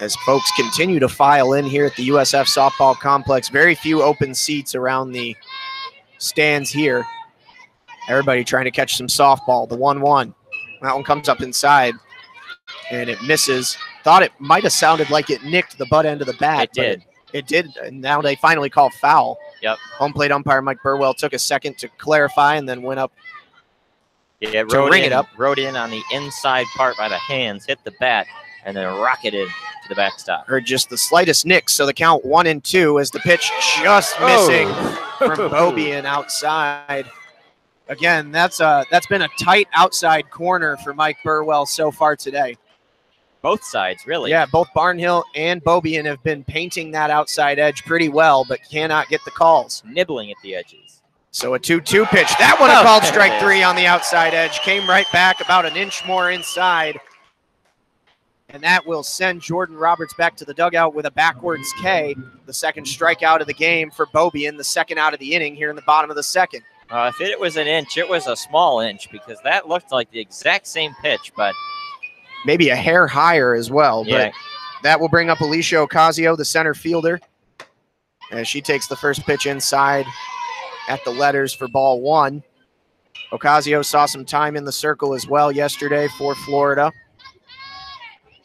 As folks continue to file in here at the USF softball complex, very few open seats around the stands here. Everybody trying to catch some softball. The 1-1. That one comes up inside, and it misses. Thought it might have sounded like it nicked the butt end of the bat. It did. It did, and now they finally call foul. Yep. Home plate umpire Mike Burwell took a second to clarify and then went up to ring it up. Rode in on the inside part by the hands, hit the bat, and then rocketed to the backstop. Heard just the slightest nick, so the count 1-2 as the pitch just missing from Beaubien outside. Again, that's been a tight outside corner for Mike Burwell so far today. Both sides, really. Yeah, both Barnhill and Beaubien have been painting that outside edge pretty well, but cannot get the calls. Nibbling at the edges. So a 2-2 pitch. That one a called strike 3 on the outside edge. Came right back about an inch more inside. And that will send Jordan Roberts back to the dugout with a backwards K. The second strikeout of the game for Beaubien, the second out of the inning here in the bottom of the second. If it was an inch, it was a small inch because that looked like the exact same pitch, but maybe a hair higher as well. Yeah. But that will bring up Alicia Ocasio, the center fielder. as she takes the first pitch inside at the letters for ball 1. Ocasio saw some time in the circle as well yesterday for Florida.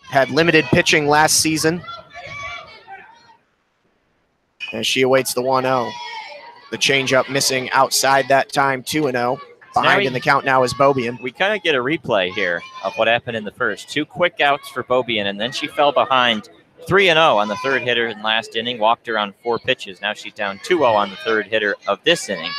Had limited pitching last season. As she awaits the 1-0. The changeup missing outside that time, 2-0. Behind in the count now is Beaubien. We kind of get a replay here of what happened in the first. 2 quick outs for Beaubien, and then she fell behind 3-0 on the third hitter in last inning, walked her on 4 pitches. Now she's down 2-0 on the third hitter of this inning.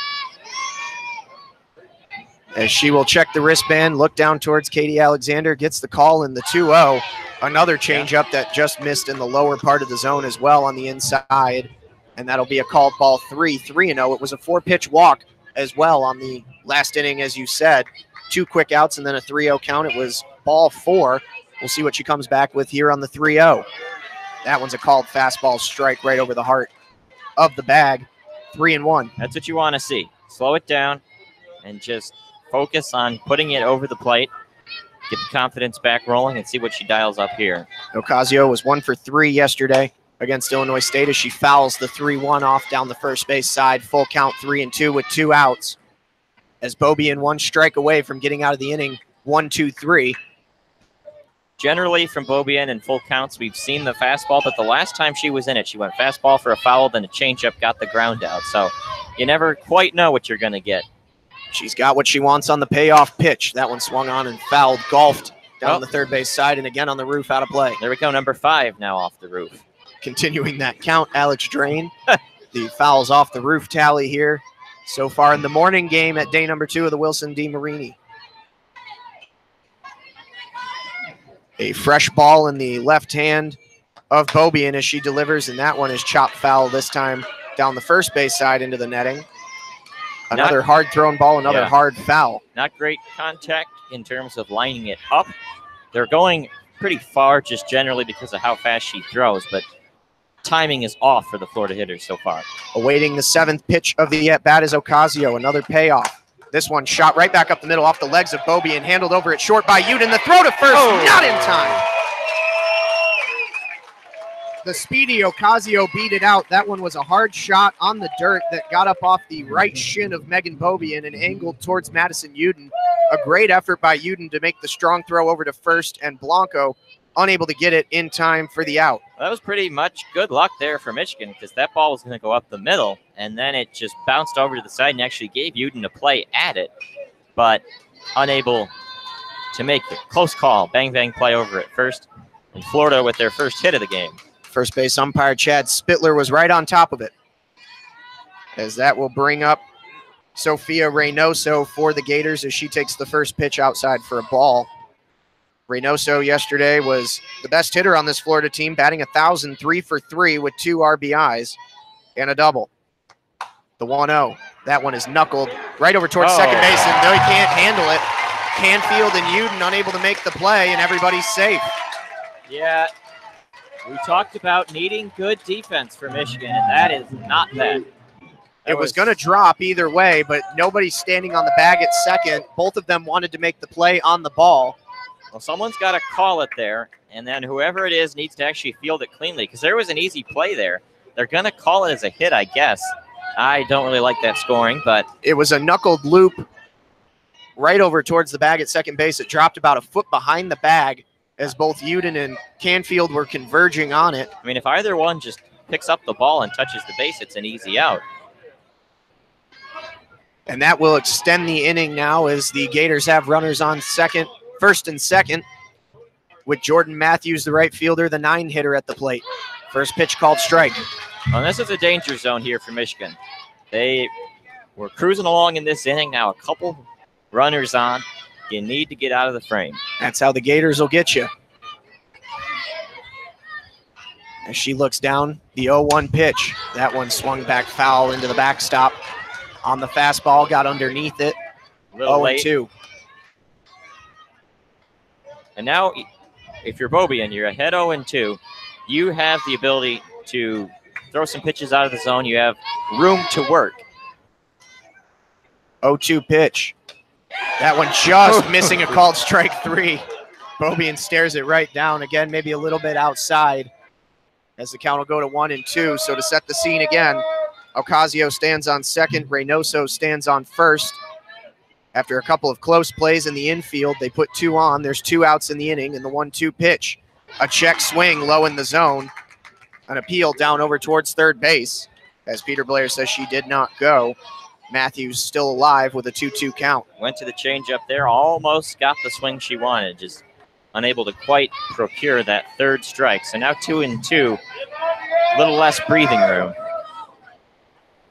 As she will check the wristband, look down towards Katie Alexander, gets the call in the 2-0. Another changeup that just missed in the lower part of the zone as well on the inside. And that'll be a called ball 3-0. It was a 4-pitch walk as well on the last inning, as you said. 2 quick outs and then a 3-0 count. It was ball 4. We'll see what she comes back with here on the 3-0. That one's a called fastball strike right over the heart of the bag. 3-1. That's what you want to see. Slow it down and just focus on putting it over the plate. Get the confidence back rolling and see what she dials up here. Ocasio was 1 for 3 yesterday against Illinois State as she fouls the 3-1 off down the first base side. Full count 3-2 with 2 outs. As Beaubien 1 strike away from getting out of the inning. 1-2-3. Generally from Beaubien in full counts, we've seen the fastball, but the last time she was in it, she went fastball for a foul, then a changeup, got the ground out. So you never quite know what you're going to get. She's got what she wants on the payoff pitch. That one swung on and fouled, golfed down the third base side and again on the roof, out of play. There we go, number 5 now off the roof. Continuing that count, Alex Drain. The fouls off the roof tally here so far in the morning game at day number 2 of the Wilson DeMarini. A fresh ball in the left hand of Beaubien as she delivers, and that one is chopped foul this time down the first base side into the netting. Another hard thrown ball, another hard foul. Not great contact in terms of lining it up. They're going pretty far just generally because of how fast she throws, but timing is off for the Florida hitters so far. Awaiting the 7th pitch of the at-bat is Ocasio, another payoff. This one shot right back up the middle off the legs of Beaubien, handled over at short by Uden. The throw to first, not in time. The speedy Ocasio beat it out. That one was a hard shot on the dirt that got up off the right shin of Megan Beaubien and angled towards Madison Uden. A great effort by Uden to make the strong throw over to first, and Blanco unable to get it in time for the out. Well, that was pretty much good luck there for Michigan because that ball was going to go up the middle, and then it just bounced over to the side and actually gave Uden a play at it, but unable to make the close call. Bang, bang play over at first, and Florida with their first hit of the game. First base umpire Chad Spittler was right on top of it, as that will bring up Sophia Reynoso for the Gators as she takes the first pitch outside for a ball. Reynoso yesterday was the best hitter on this Florida team, batting 1,000, 3 for 3 with 2 RBIs and a double. The 1-0. That one is knuckled right over towards second base, and they can't handle it. Canfield and Uden unable to make the play, and everybody's safe. Yeah, we talked about needing good defense for Michigan, and that is not that. It was going to drop either way, but nobody's standing on the bag at second. Both of them wanted to make the play on the ball. Well, someone's got to call it there, and then whoever it is needs to actually field it cleanly because there was an easy play there. They're going to call it as a hit, I guess. I don't really like that scoring, but it was a knuckled loop right over towards the bag at second base. It dropped about a foot behind the bag as both Uden and Canfield were converging on it. I mean, if either one just picks up the ball and touches the base, it's an easy out. And that will extend the inning now as the Gators have runners on first and second, with Jordan Matthews, the right fielder, the 9 hitter at the plate. First pitch called strike. Well, this is a danger zone here for Michigan. They were cruising along in this inning. Now a couple runners on. You need to get out of the frame. That's how the Gators will get you. As she looks down, the 0-1 pitch. That one swung back foul into the backstop on the fastball, got underneath it. 0-2. And now, if you're Beaubien, you're ahead 0-2. You have the ability to throw some pitches out of the zone. You have room to work. 0-2 pitch. That one just missing a called strike 3. Beaubien stares it right down. Again, maybe a little bit outside. as the count will go to 1-2. So to set the scene again, Ocasio stands on second. Reynoso stands on first. After a couple of close plays in the infield, they put 2 on. There's 2 outs in the inning, and the 1-2 pitch. A check swing low in the zone. An appeal down over towards third base, as Peter Blair says she did not go. Matthews still alive with a 2-2 count. Went to the changeup there, almost got the swing she wanted, just unable to quite procure that third strike. So now 2-2, a little less breathing room.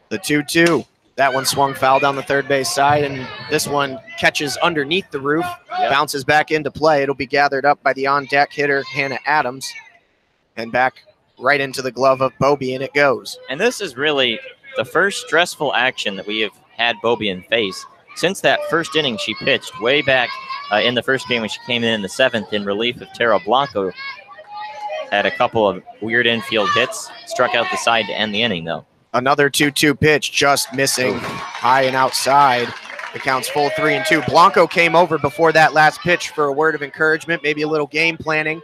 The 2-2. That one swung foul down the third base side, and this one catches underneath the roof, bounces back into play. It'll be gathered up by the on-deck hitter, Hannah Adams, and back right into the glove of Beaubien it goes. And this is really the first stressful action that we have had Beaubien face since that first inning she pitched way back in the first game when she came in the 7th in relief of Tara Blanco. Had a couple of weird infield hits, struck out the side to end the inning, though. Another 2-2 pitch, just missing high and outside. The count's full 3-2. Blanco came over before that last pitch for a word of encouragement, maybe a little game planning.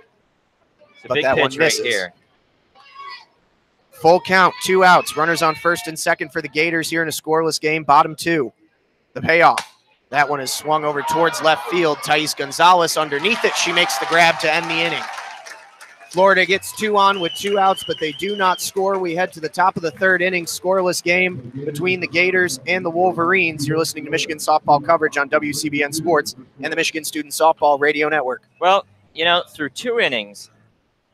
It's a big pitch right here. Full count, 2 outs. Runners on first and second for the Gators here in a scoreless game. Bottom 2. The payoff. That one is swung over towards left field. Thais Gonzalez underneath it. She makes the grab to end the inning. Florida gets 2 on with 2 outs, but they do not score. We head to the top of the third inning, scoreless game between the Gators and the Wolverines. You're listening to Michigan softball coverage on WCBN Sports and the Michigan Student Softball Radio Network. Well, you know, through 2 innings,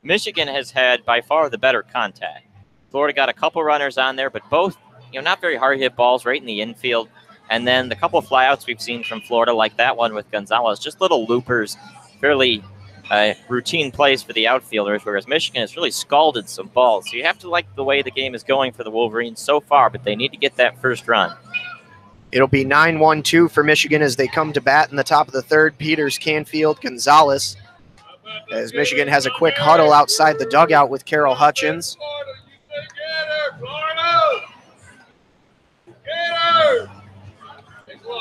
Michigan has had by far the better contact. Florida got a couple runners on there, but both, you know, not very hard hit balls right in the infield. And then the couple of flyouts we've seen from Florida, like that one with Gonzalez, just little loopers, fairly routine plays for the outfielders, whereas Michigan has really scalded some balls. So you have to like the way the game is going for the Wolverines so far, but they need to get that first run. It'll be 9-1-2 for Michigan as they come to bat in the top of the third. Peters, Canfield, Gonzalez, as Michigan has a quick huddle outside the dugout with Carol Hutchins.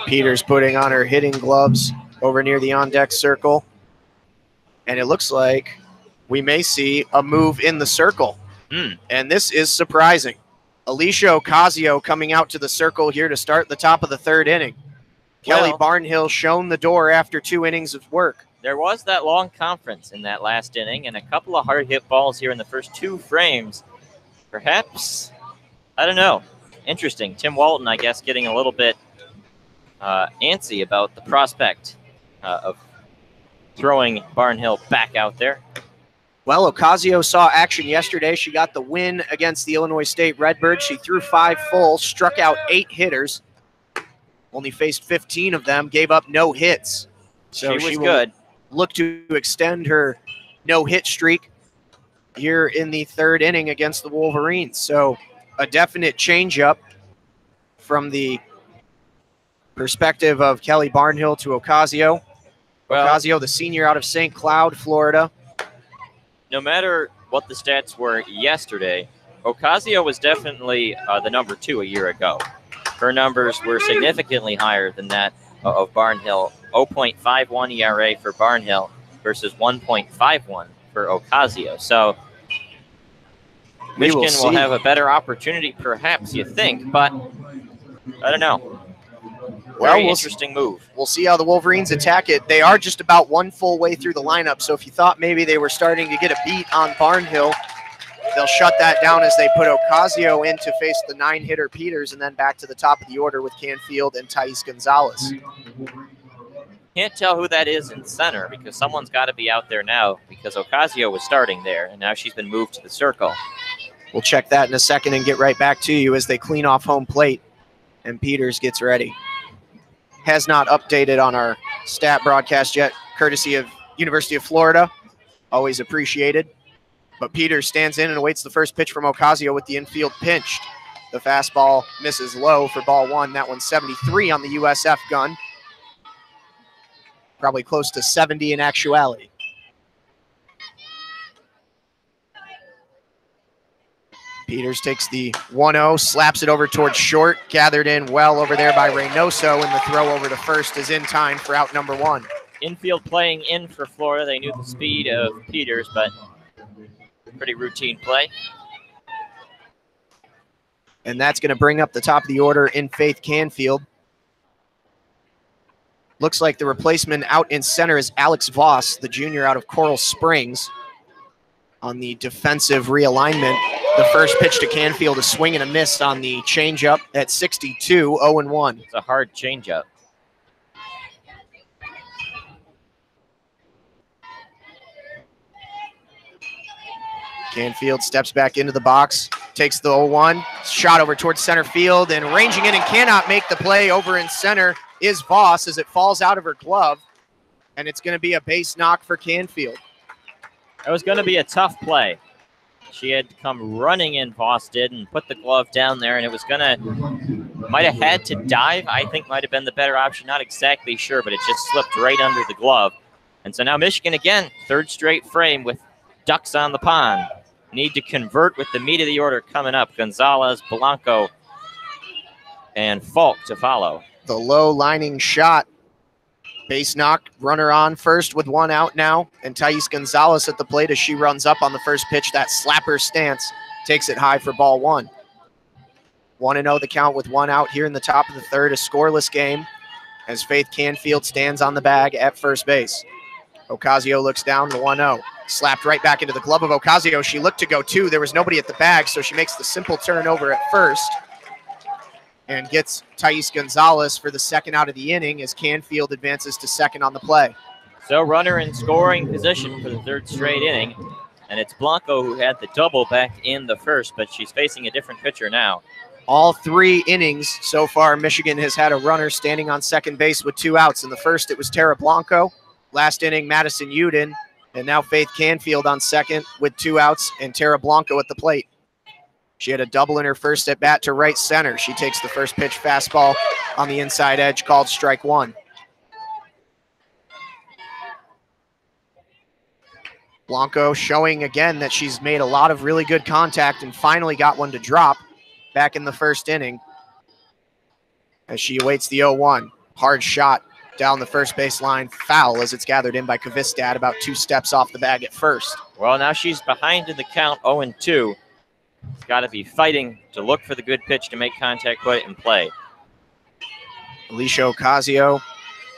Peters putting on her hitting gloves over near the on-deck circle. And it looks like we may see a move in the circle. And this is surprising. Alicia Ocasio coming out to the circle here to start the top of the third inning. Well, Kelly Barnhill shown the door after 2 innings of work. There was that long conference in that last inning and a couple of hard hit balls here in the first 2 frames. Perhaps, I don't know. Interesting. Tim Walton, I guess, getting a little bit antsy about the prospect of throwing Barnhill back out there. Well, Ocasio saw action yesterday. She got the win against the Illinois State Redbirds. She threw 5 full, struck out 8 hitters, only faced 15 of them, gave up no hits. So she was good. Look to extend her no-hit streak here in the third inning against the Wolverines. So a definite change-up from the perspective of Kelly Barnhill to Ocasio. Well, Ocasio, the senior out of St. Cloud, Florida. No matter what the stats were yesterday, Ocasio was definitely the number 2 a year ago. Her numbers were significantly higher than that of Barnhill. 0.51 ERA for Barnhill versus 1.51 for Ocasio. So Michigan will have a better opportunity, perhaps, you think, but I don't know. Very interesting move. We'll see how the Wolverines attack it. They are just about 1 full way through the lineup, so if you thought maybe they were starting to get a beat on Barnhill, they'll shut that down as they put Ocasio in to face the 9-hitter Peters and then back to the top of the order with Canfield and Thais Gonzalez. Can't tell who that is in center because someone's got to be out there now because Ocasio was starting there, and now she's been moved to the circle. We'll check that in a second and get right back to you as they clean off home plate and Peters gets ready. Has not updated on our stat broadcast yet, courtesy of University of Florida. Always appreciated. But Peters stands in and awaits the first pitch from Ocasio with the infield pinched. The fastball misses low for ball 1. That one's 73 on the USF gun. Probably close to 70 in actuality. Peters takes the 1-0, slaps it over towards short, gathered in well over there by Reynoso, and the throw over to first is in time for out number 1. Infield playing in for Florida. They knew the speed of Peters, but Pretty routine play. And that's going to bring up the top of the order in Faith Canfield. Looks like the replacement out in center is Alex Voss, the junior out of Coral Springs. On the defensive realignment, the first pitch to Canfield, a swing and a miss on the changeup at 62, 0-1. It's a hard changeup. Canfield steps back into the box, takes the 0-1, shot over towards center field, and ranging in and cannot make the play over in center is Voss as it falls out of her glove, and it's going to be a base knock for Canfield. It was going to be a tough play. She had come running in, Voss did, and put the glove down there, and it was going to, might have had to dive, I think might have been the better option. Not exactly sure, but it just slipped right under the glove. And so now Michigan again, third straight frame with ducks on the pond. Need to convert with the meat of the order coming up. Gonzalez, Blanco, and Falk to follow. The low lining shot. Base knock, runner on first with one out now. And Thais Gonzalez at the plate as she runs up on the first pitch. That slapper stance takes it high for ball one. 1-0 the count with one out here in the top of the third. A scoreless game as Faith Canfield stands on the bag at first base. Ocasio looks down, the 1-0. Slapped right back into the glove of Ocasio. She looked to go two. There was nobody at the bag, so she makes the simple turnover at first and gets Thais Gonzalez for the second out of the inning as Canfield advances to second on the play. So runner in scoring position for the third straight inning, and it's Blanco who had the double back in the first, but she's facing a different pitcher now. All three innings so far, Michigan has had a runner standing on second base with two outs. In the first, it was Tara Blanco. Last inning, Madison Uden. And now Faith Canfield on second with two outs and Tara Blanco at the plate. She had a double in her first at bat to right center. She takes the first pitch fastball on the inside edge, called strike one. Blanco showing again that she's made a lot of really good contact and finally got one to drop back in the first inning as she awaits the 0-1. Hard shot down the first base line, foul as it's gathered in by Kvistad about 2 steps off the bag at first. Well, now she's behind in the count, 0-2. She's got to be fighting to look for the good pitch to make contact, put it in play. Alicia Ocasio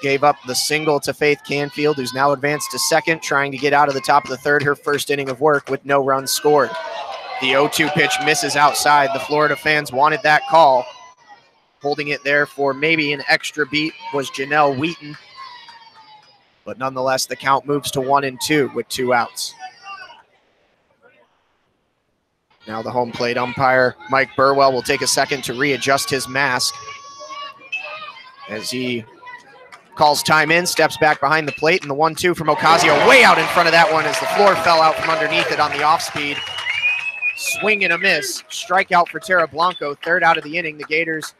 gave up the single to Faith Canfield, who's now advanced to second, trying to get out of the top of the third, her first inning of work with no runs scored. The 0-2 pitch misses outside. The Florida fans wanted that call. Holding it there for maybe an extra beat was Janelle Wheaton. But nonetheless, the count moves to 1-2 with 2 outs. Now the home plate umpire, Mike Burwell, will take a second to readjust his mask as he calls time in, steps back behind the plate, and the 1-2 from Ocasio way out in front of that one as the floor fell out from underneath it on the off-speed. Swing and a miss. Strikeout for Tara Blanco, third out of the inning. The Gators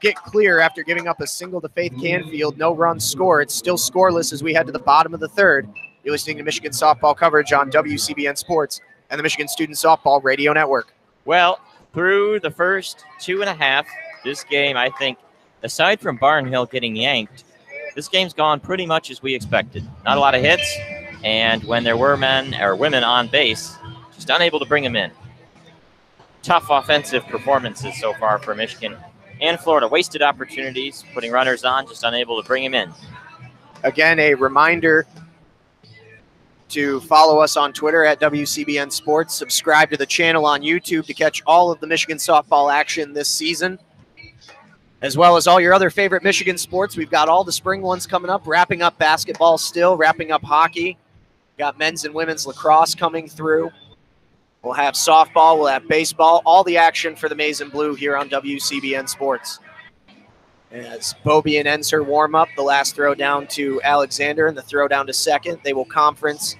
get clear after giving up a single to Faith Canfield. No runs scored. It's still scoreless as we head to the bottom of the third. You're listening to Michigan softball coverage on WCBN Sports and the Michigan Student Softball Radio Network. Well, through the first 2.5, this game, I think, aside from Barnhill getting yanked, this game's gone pretty much as we expected. Not a lot of hits, and when there were men or women on base, just unable to bring them in. Tough offensive performances so far for Michigan and Florida. Wasted opportunities, putting runners on, just unable to bring them in. Again, a reminder to follow us on Twitter at WCBN Sports. Subscribe to the channel on YouTube to catch all of the Michigan softball action this season, as well as all your other favorite Michigan sports. We've got all the spring ones coming up, wrapping up basketball still, wrapping up hockey. Got men's and women's lacrosse coming through. We'll have softball, we'll have baseball, all the action for the Maize and Blue here on WCBN Sports. As Bobian ends her warm-up, the last throw down to Alexander and the throw down to second. They will conference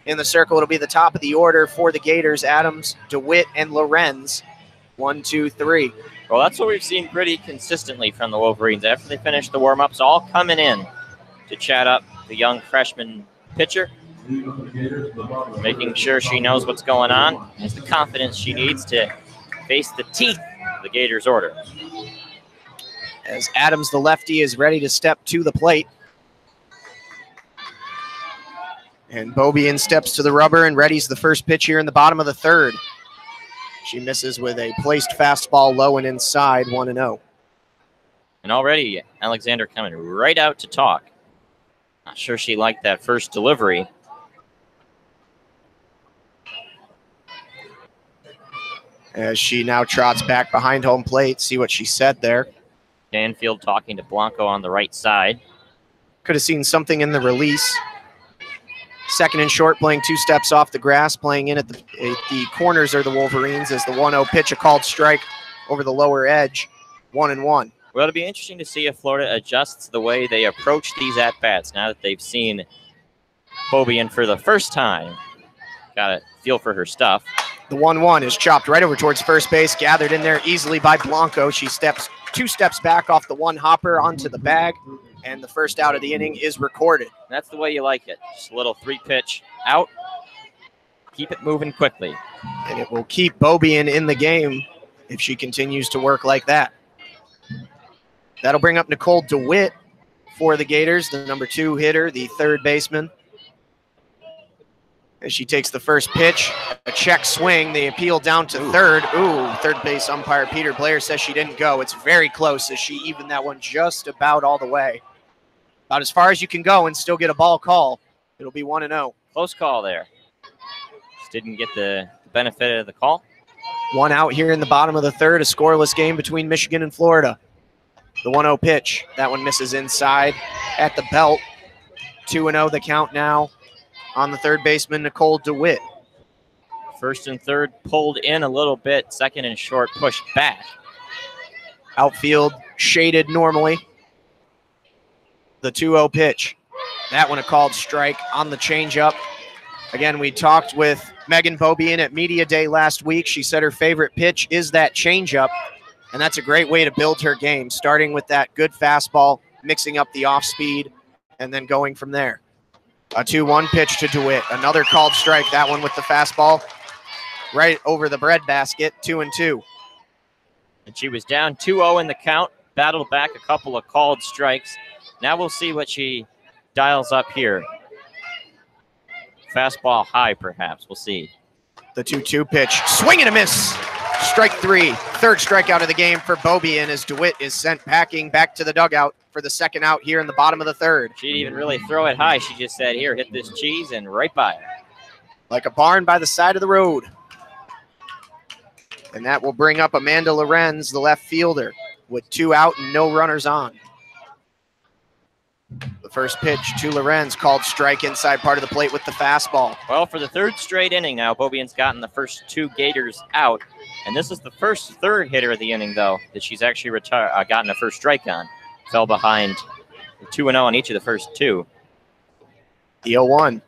in the circle. It'll be the top of the order for the Gators, Adams, DeWitt, and Lorenz. 1, 2, 3. Well, that's what we've seen pretty consistently from the Wolverines. After they finish the warm-ups, all coming in to chat up the young freshman pitcher, making sure she knows what's going on, has the confidence she needs to face the teeth of the Gators order. As Adams, the lefty, is ready to step to the plate. And Beaubien steps to the rubber and readies the first pitch here in the bottom of the third. She misses with a placed fastball low and inside, 1-0. And already Alexander coming right out to talk. Not sure she liked that first delivery. As she now trots back behind home plate, see what she said there. Canfield talking to Blanco on the right side. Could have seen something in the release. Second and short, playing 2 steps off the grass, playing in at the corners are the Wolverines as the 1-0 pitch, a called strike over the lower edge, 1-1. Well, it'll be interesting to see if Florida adjusts the way they approach these at-bats now that they've seen Beaubien for the first time. Got to feel for her stuff. The 1-1 is chopped right over towards first base, gathered in there easily by Blanco. She steps 2 steps back off the one hopper onto the bag, and the first out of the inning is recorded. That's the way you like it. Just a little 3-pitch out. Keep it moving quickly. And it will keep Beaubien in the game if she continues to work like that. That'll bring up Nicole DeWitt for the Gators, the number 2 hitter, the third baseman. As she takes the first pitch, a check swing, the appeal down to third. Ooh, third base umpire Peter Blair says she didn't go. It's very close as she evened that one just about all the way. About as far as you can go and still get a ball call. It'll be 1-0. Close call there. Just didn't get the benefit of the call. 1 out here in the bottom of the third, a scoreless game between Michigan and Florida. The 1-0 pitch, that one misses inside at the belt. 2-0 the count now on the third baseman, Nicole DeWitt. First and third pulled in a little bit. Second and short pushed back. Outfield shaded normally. The 2-0 pitch. That one a called strike on the changeup. Again, we talked with Megan Beaubien at Media Day last week. She said her favorite pitch is that changeup, and that's a great way to build her game, starting with that good fastball, mixing up the off speed, and then going from there. A 2-1 pitch to DeWitt. Another called strike, that one with the fastball right over the breadbasket, 2-2. And she was down 2-0 in the count, battled back a couple of called strikes. Now we'll see what she dials up here. Fastball high, perhaps. We'll see. The 2-2 pitch. Swing and a miss. Strike 3. Third strikeout of the game for Beaubien as DeWitt is sent packing back to the dugout for the second out here in the bottom of the third. She didn't even really throw it high. She just said, here, hit this cheese, and right by it. Like a barn by the side of the road. And that will bring up Amanda Lorenz, the left fielder, with 2 out and no runners on. The first pitch to Lorenz, called strike inside part of the plate with the fastball. Well, for the third straight inning now, Beaubien's gotten the first 2 Gators out. And this is the first third hitter of the inning, though, that she's actually gotten a first strike on. Fell behind 2-0 on each of the first 2. The 0-1.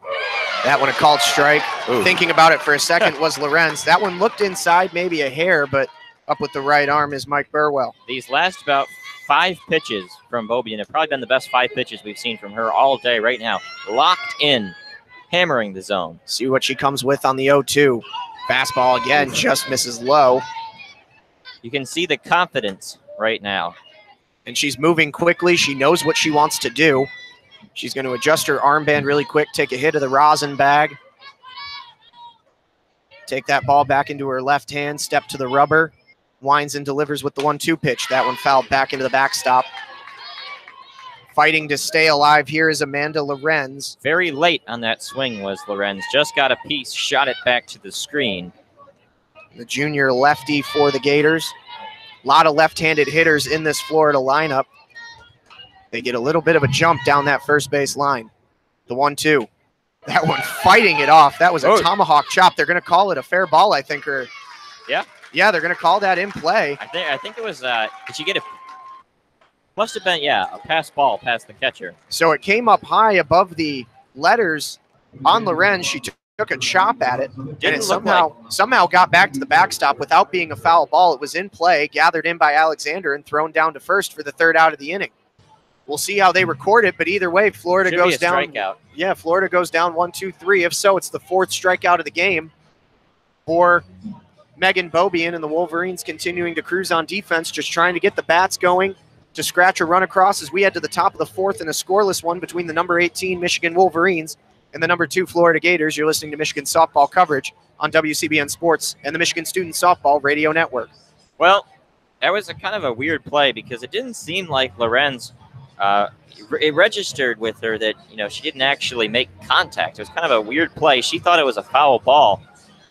That one a called strike. Ooh. Thinking about it for a second was Lorenz. That one looked inside, maybe a hair, but up with the right arm is Mike Burwell. These last about 5 pitches from Beaubien have probably been the best 5 pitches we've seen from her all day right now. Locked in, hammering the zone. See what she comes with on the 0-2. Fastball again, just misses low. You can see the confidence right now. And she's moving quickly. She knows what she wants to do. She's going to adjust her armband really quick, take a hit of the rosin bag. Take that ball back into her left hand, step to the rubber. Winds and delivers with the 1-2 pitch. That one fouled back into the backstop. Fighting to stay alive here is Amanda Lorenz. Very late on that swing was Lorenz. Just got a piece, shot it back to the screen. The junior lefty for the Gators. A lot of left-handed hitters in this Florida lineup. They get a little bit of a jump down that first base line. The 1-2. That one fighting it off. That was a tomahawk chop. They're going to call it a fair ball, I think. Or yeah. Yeah, they're going to call that in play. I think it was, did she get it? Must have been, yeah, a pass ball past the catcher. So it came up high above the letters on Lorenz. She took a chop at it, and it somehow got back to the backstop without being a foul ball. It was in play, gathered in by Alexander, and thrown down to first for the third out of the inning. We'll see how they record it, but either way, Florida goes down. Strikeout. Yeah, Florida goes down 1-2-3. If so, it's the 4th strikeout of the game for Megan Beaubien, and the Wolverines continuing to cruise on defense, just trying to get the bats going to scratch a run across as we head to the top of the 4th in a scoreless one between the number 18 Michigan Wolverines and the number 2 Florida Gators. You're listening to Michigan softball coverage on WCBN Sports and the Michigan Student Softball Radio Network. Well, that was a kind of a weird play because it didn't seem like Lorenz it registered with her that, she didn't actually make contact. It was kind of a weird play. She thought it was a foul ball,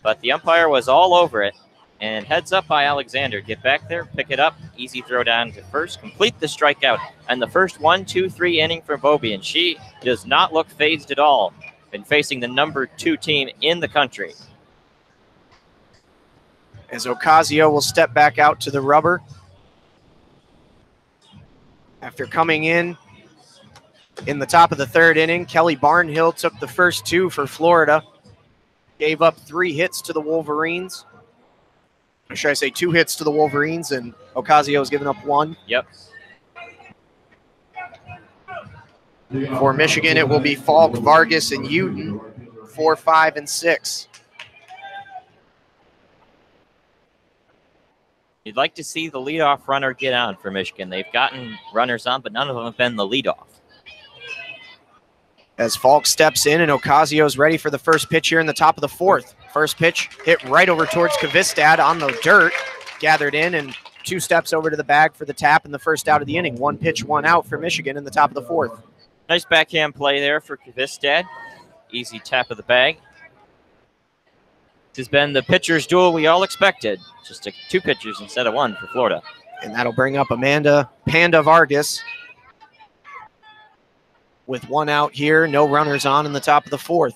but the umpire was all over it. And heads up by Alexander. Get back there, pick it up, easy throw down to first, complete the strikeout. And the first 1, 2, 3 inning for Beaubien. She does not look phased at all. Been facing the number 2 team in the country. As Ocasio will step back out to the rubber. After coming in the top of the 3rd inning, Kelly Barnhill took the first 2 for Florida. Gave up 3 hits to the Wolverines. Or should I say 2 hits to the Wolverines, and Ocasio's given up 1. Yep. For Michigan, it will be Falk, Vargas, and Uden, 4, 5, and 6. You'd like to see the leadoff runner get on for Michigan. They've gotten runners on, but none of them have been the leadoff. As Falk steps in and Ocasio's ready for the first pitch here in the top of the 4th. First pitch hit right over towards Kvistad on the dirt, gathered in, and 2 steps over to the bag for the tap and the first out of the inning. 1 pitch, 1 out for Michigan in the top of the 4th. Nice backhand play there for Kvistad. Easy tap of the bag. This has been the pitcher's duel we all expected. Just 2 pitchers instead of 1 for Florida. And that'll bring up Amanda Panda Vargas. With 1 out here, no runners on in the top of the 4th.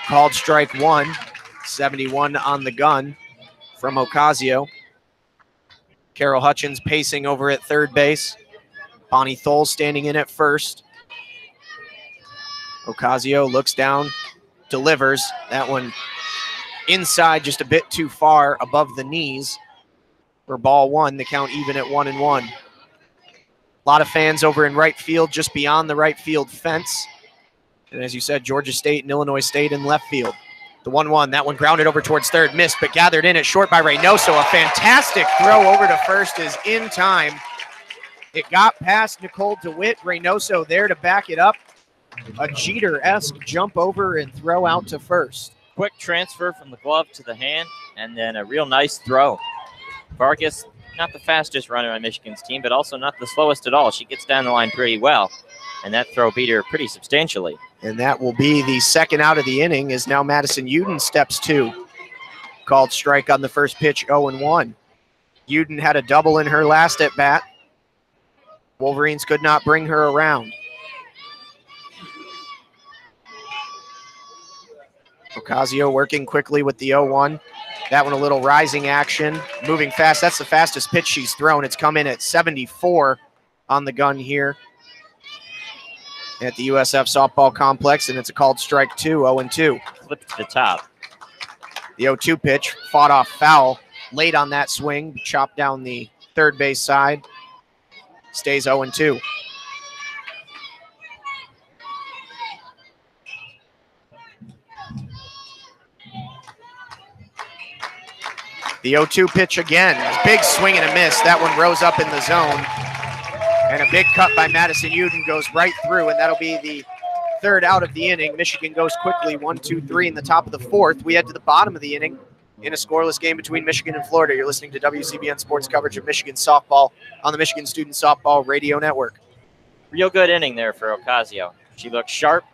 Called strike 1, 71 on the gun from Ocasio. Carol Hutchins pacing over at 3rd base. Bonnie Thole standing in at 1st. Ocasio looks down, delivers. That one inside, just a bit too far above the knees for ball 1. The count even at 1-1. A lot of fans over in right field, just beyond the right field fence. And as you said, Georgia State and Illinois State in left field. The 1-1, that one grounded over towards 3rd, missed, but gathered in at short by Reynoso. A fantastic throw over to 1st is in time. It got past Nicole DeWitt. Reynoso there to back it up. A Jeter-esque jump over and throw out to 1st. Quick transfer from the glove to the hand, and then a real nice throw. Vargas, not the fastest runner on Michigan's team, but also not the slowest at all. She gets down the line pretty well, and that throw beat her pretty substantially. And that will be the 2nd out of the inning as now Madison Uden steps to. Called strike on the first pitch, 0-1. Uden had a double in her last at-bat. Wolverines could not bring her around. Ocasio working quickly with the 0-1. That one a little rising action, moving fast. That's the fastest pitch she's thrown. It's come in at 74 on the gun here at the USF softball complex, and it's a called strike 2, 0-2. Flipped to the top. The 0-2 pitch fought off foul late on that swing, chopped down the 3rd base side. Stays 0-2. The 0-2 pitch again. Big swing and a miss. That one rose up in the zone. And a big cut by Madison Uden goes right through, and that'll be the 3rd out of the inning. Michigan goes quickly, 1-2-3 in the top of the 4th. We head to the bottom of the inning in a scoreless game between Michigan and Florida. You're listening to WCBN Sports coverage of Michigan softball on the Michigan Student Softball Radio Network. Real good inning there for Ocasio. She looked sharp,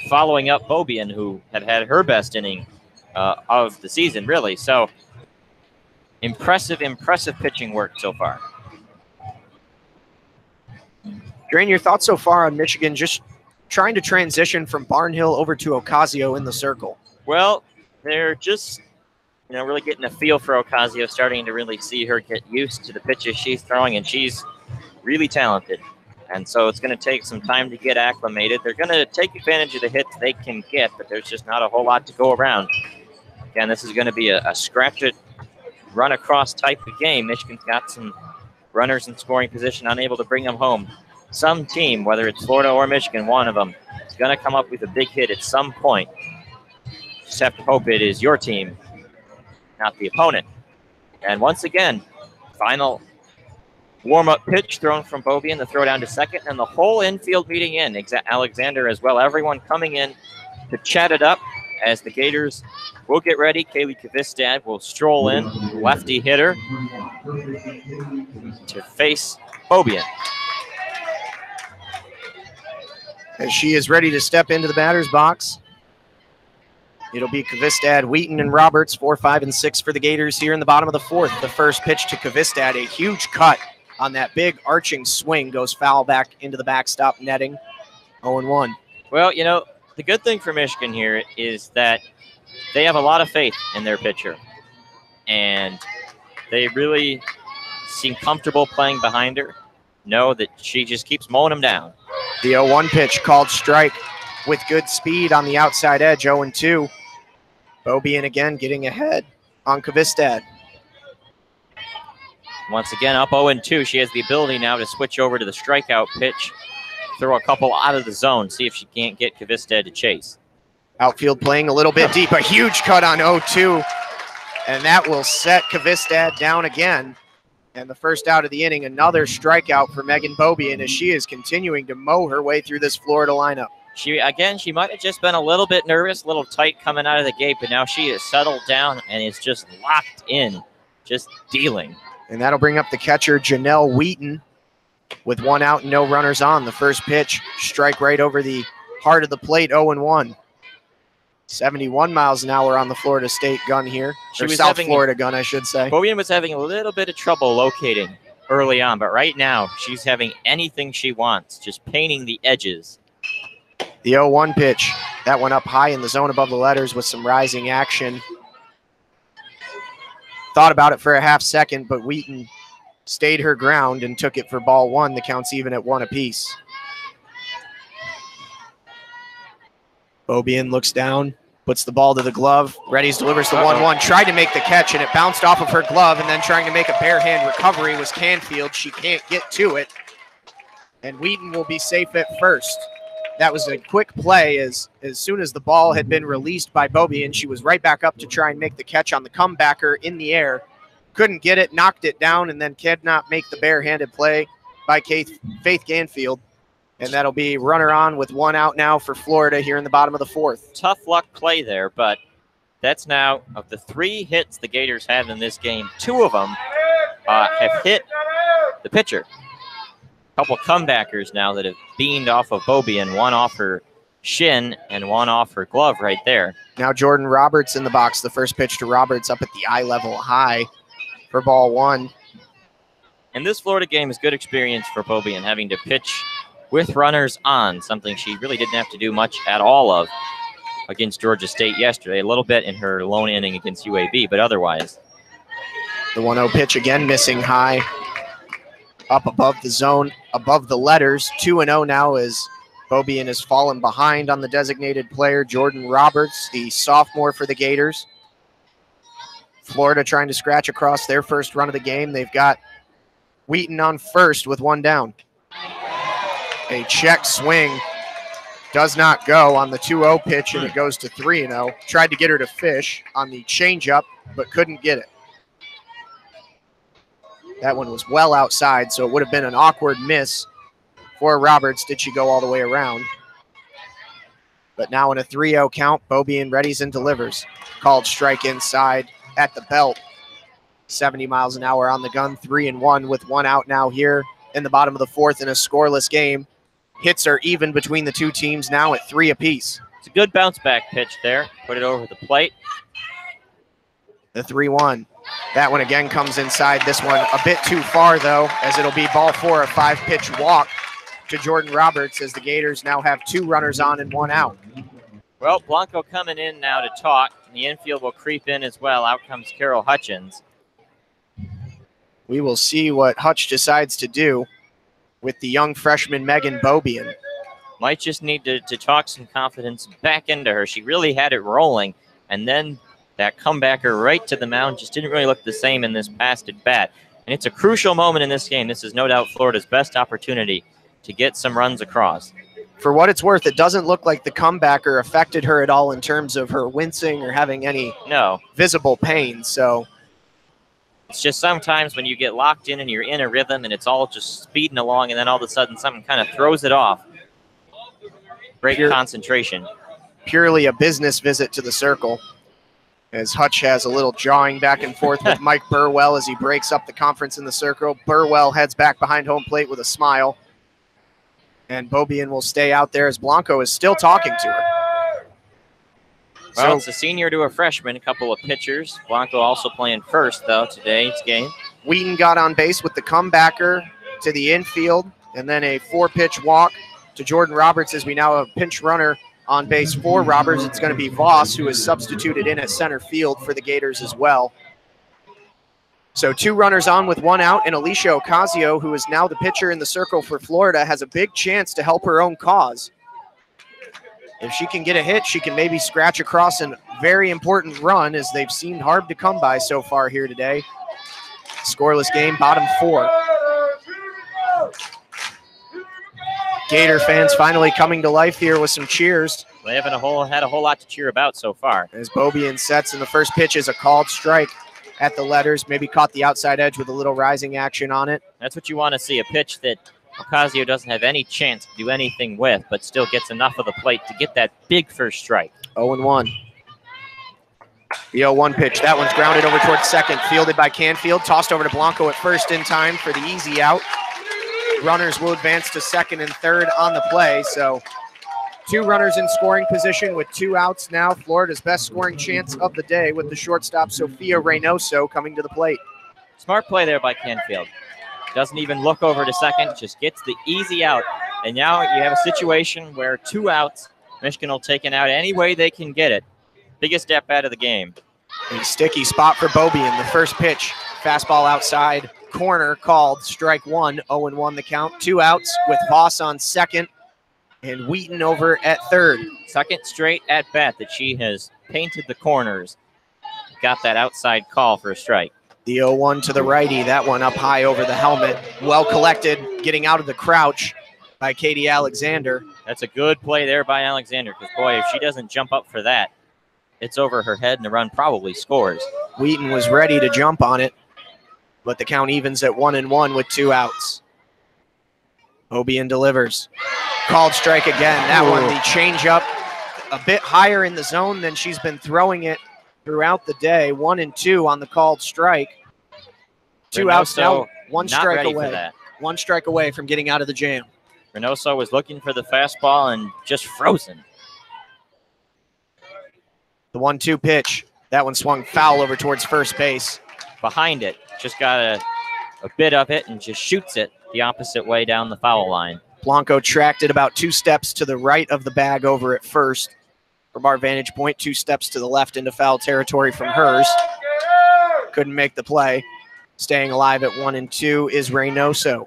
following up Beaubien, who had her best inning of the season, really. So impressive pitching work so far. Drain, your thoughts so far on Michigan just trying to transition from Barnhill over to Ocasio in the circle? Well, they're just, really getting a feel for Ocasio, starting to really see her get used to the pitches she's throwing, and she's really talented. And so it's going to take some time to get acclimated. They're going to take advantage of the hits they can get, but there's just not a whole lot to go around. Again, this is going to be a scratch-it, run-across type of game. Michigan's got some runners in scoring position, unable to bring them home. Some team, whether it's Florida or Michigan, one of them, is going to come up with a big hit at some point. Just have to hope it is your team, not the opponent. And once again, final Warm-up pitch thrown from Beaubien, the throw down to second, and the whole infield meeting in. Alexander as well. Everyone coming in to chat it up as the Gators will get ready. Kaylee Kvistad will stroll in, lefty hitter, to face Beaubien. As she is ready to step into the batter's box. It'll be Kvistad, Wheaton, and Roberts, 4, 5, and 6 for the Gators here in the bottom of the fourth. The first pitch to Kvistad, a huge cut on that big arching swing, goes foul back into the backstop netting, 0-1. Well, you know, the good thing for Michigan here is that they have a lot of faith in their pitcher, and they really seem comfortable playing behind her, know that she just keeps mowing them down. The 0-1 pitch called strike with good speed on the outside edge, 0-2. Beaubien again getting ahead on Kvistad. Once again, up 0-2. She has the ability now to switch over to the strikeout pitch, throw a couple out of the zone, see if she can't get Kvistad to chase. Outfield playing a little bit deep, a huge cut on 0-2, and that will set Kvistad down again. And the first out of the inning, another strikeout for Megan Beaubien as she is continuing to mow her way through this Florida lineup. She might have just been a little bit nervous, a little tight coming out of the gate, but now she is settled down and is just locked in, just dealing. And that'll bring up the catcher, Janelle Wheaton, with 1 out and no runners on. The first pitch, strike right over the heart of the plate, 0-1. 71 miles an hour on the Florida State gun here, or South Florida gun, I should say. Beaubien was having a little bit of trouble locating early on, but right now she's having anything she wants, just painting the edges. The 0-1 pitch, that went up high in the zone above the letters with some rising action. Thought about it for a half second, but Wheaton stayed her ground and took it for ball 1. The count's even at 1 apiece. Beaubien looks down, puts the ball to the glove. Reddy's delivers the 1-1. Tried to make the catch, and it bounced off of her glove, and then trying to make a bare hand recovery was Canfield. She can't get to it, and Wheaton will be safe at first. That was a quick play. As soon as the ball had been released by Beaubien, she was right back up to try and make the catch on the comebacker in the air. Couldn't get it, knocked it down, and then could not make the barehanded play by Faith Canfield. And that'll be runner on with 1 out now for Florida here in the bottom of the fourth. Tough luck play there, but that's now, of the 3 hits the Gators have in this game, 2 of them have hit the pitcher. A couple comebackers now that have beamed off of Beaubien, 1 off her shin and 1 off her glove right there. Now Jordan Roberts in the box. The first pitch to Roberts up at the eye level high for ball 1. And this Florida game is good experience for Beaubien, having to pitch with runners on, something she really didn't have to do much at all of against Georgia State yesterday. A little bit in her lone inning against UAB, but otherwise. The 1-0 pitch again missing high, up above the zone, above the letters. 2-0 now as Beaubien has fallen behind on the designated player, Jordan Roberts, the sophomore for the Gators. Florida trying to scratch across their first run of the game. They've got Wheaton on first with 1 down. A check swing does not go on the 2-0 pitch, and it goes to 3-0. Tried to get her to fish on the changeup, but couldn't get it. That one was well outside, so it would have been an awkward miss for Roberts did she go all the way around. But now in a 3-0 count, Beaubien readies and delivers. Called strike inside at the belt. 70 miles an hour on the gun, 3-1 with 1 out now here in the bottom of the fourth in a scoreless game. Hits are even between the 2 teams now at 3 apiece. It's a good bounce back pitch there. Put it over the plate. The 3-1. That one again comes inside. This one a bit too far, though, as it'll be ball 4, a 5-pitch walk to Jordan Roberts as the Gators now have 2 runners on and 1 out. Well, Blanco coming in now to talk. The infield will creep in as well. Out comes Carol Hutchins. We will see what Hutch decides to do with the young freshman Megan Beaubien. Might just need to talk some confidence back into her. She really had it rolling, and then that comebacker right to the mound just didn't really look the same in this past at bat. And it's a crucial moment in this game. This is no doubt Florida's best opportunity to get some runs across. For what it's worth, it doesn't look like the comebacker affected her at all in terms of her wincing or having any visible pain. So It's just sometimes when you get locked in and you're in a rhythm and it's all just speeding along, and then all of a sudden something kind of throws it off. Great concentration. Purely a business visit to the circle, as Hutch has a little jawing back and forth with Mike Burwell as he breaks up the conference in the circle. Burwell heads back behind home plate with a smile. And Beaubien will stay out there as Blanco is still talking to her. Well, it's a senior to a freshman, a couple of pitchers. Blanco also playing first, though, today's game. Wheaton got on base with the comebacker to the infield, and then a 4-pitch walk to Jordan Roberts as we now have a pinch runner on base for Roberts. It's going to be Voss, who is substituted in at center field for the Gators as well. So 2 runners on with 1 out, and Alicia Ocasio, who is now the pitcher in the circle for Florida, has a big chance to help her own cause. If she can get a hit, she can maybe scratch across a very important run, as they've seemed hard to come by so far here today. Scoreless game, bottom 4. Gator fans finally coming to life here with some cheers. They haven't had a whole lot to cheer about so far. As Beaubien sets, and the first pitch is a called strike at the letters. Maybe caught the outside edge with a little rising action on it. That's what you want to see, a pitch that Ocasio doesn't have any chance to do anything with, but still gets enough of the plate to get that big first strike. 0-1. The 0-1 pitch. That one's grounded over towards second. Fielded by Canfield. Tossed over to Blanco at first in time for the easy out. Runners will advance to second and third on the play. So 2 runners in scoring position with 2 outs now. Florida's best scoring chance of the day with the shortstop Sofia Reynoso coming to the plate. Smart play there by Canfield. Doesn't even look over to second, just gets the easy out. And now you have a situation where 2 outs, Michigan will take it out any way they can get it. Biggest step out of the game. A sticky spot for Beaubien. The first pitch, fastball outside, corner called, strike 1, 0-1 the count. 2 outs with Voss on second and Wheaton over at third. Second straight at bat that she has painted the corners. Got that outside call for a strike. The 0-1 to the righty, that one up high over the helmet. Well collected, getting out of the crouch by Katie Alexander. That's a good play there by Alexander, because, boy, if she doesn't jump up for that, it's over her head and the run probably scores. Wheaton was ready to jump on it, but the count evens at 1-1 with 2 outs. Beaubien delivers. Called strike again. That one, the changeup, a bit higher in the zone than she's been throwing it throughout the day. 1-2 on the called strike. 2 outs now, 1 strike away. 1 strike away from getting out of the jam. Reynoso was looking for the fastball and just frozen. The 1-2 pitch. That one swung foul over towards first base. Behind it, just got a bit of it and just shoots it the opposite way down the foul line. Blanco tracked it about 2 steps to the right of the bag over at first. From our vantage point, 2 steps to the left into foul territory from hers. Couldn't make the play. Staying alive at 1-2 is Reynoso,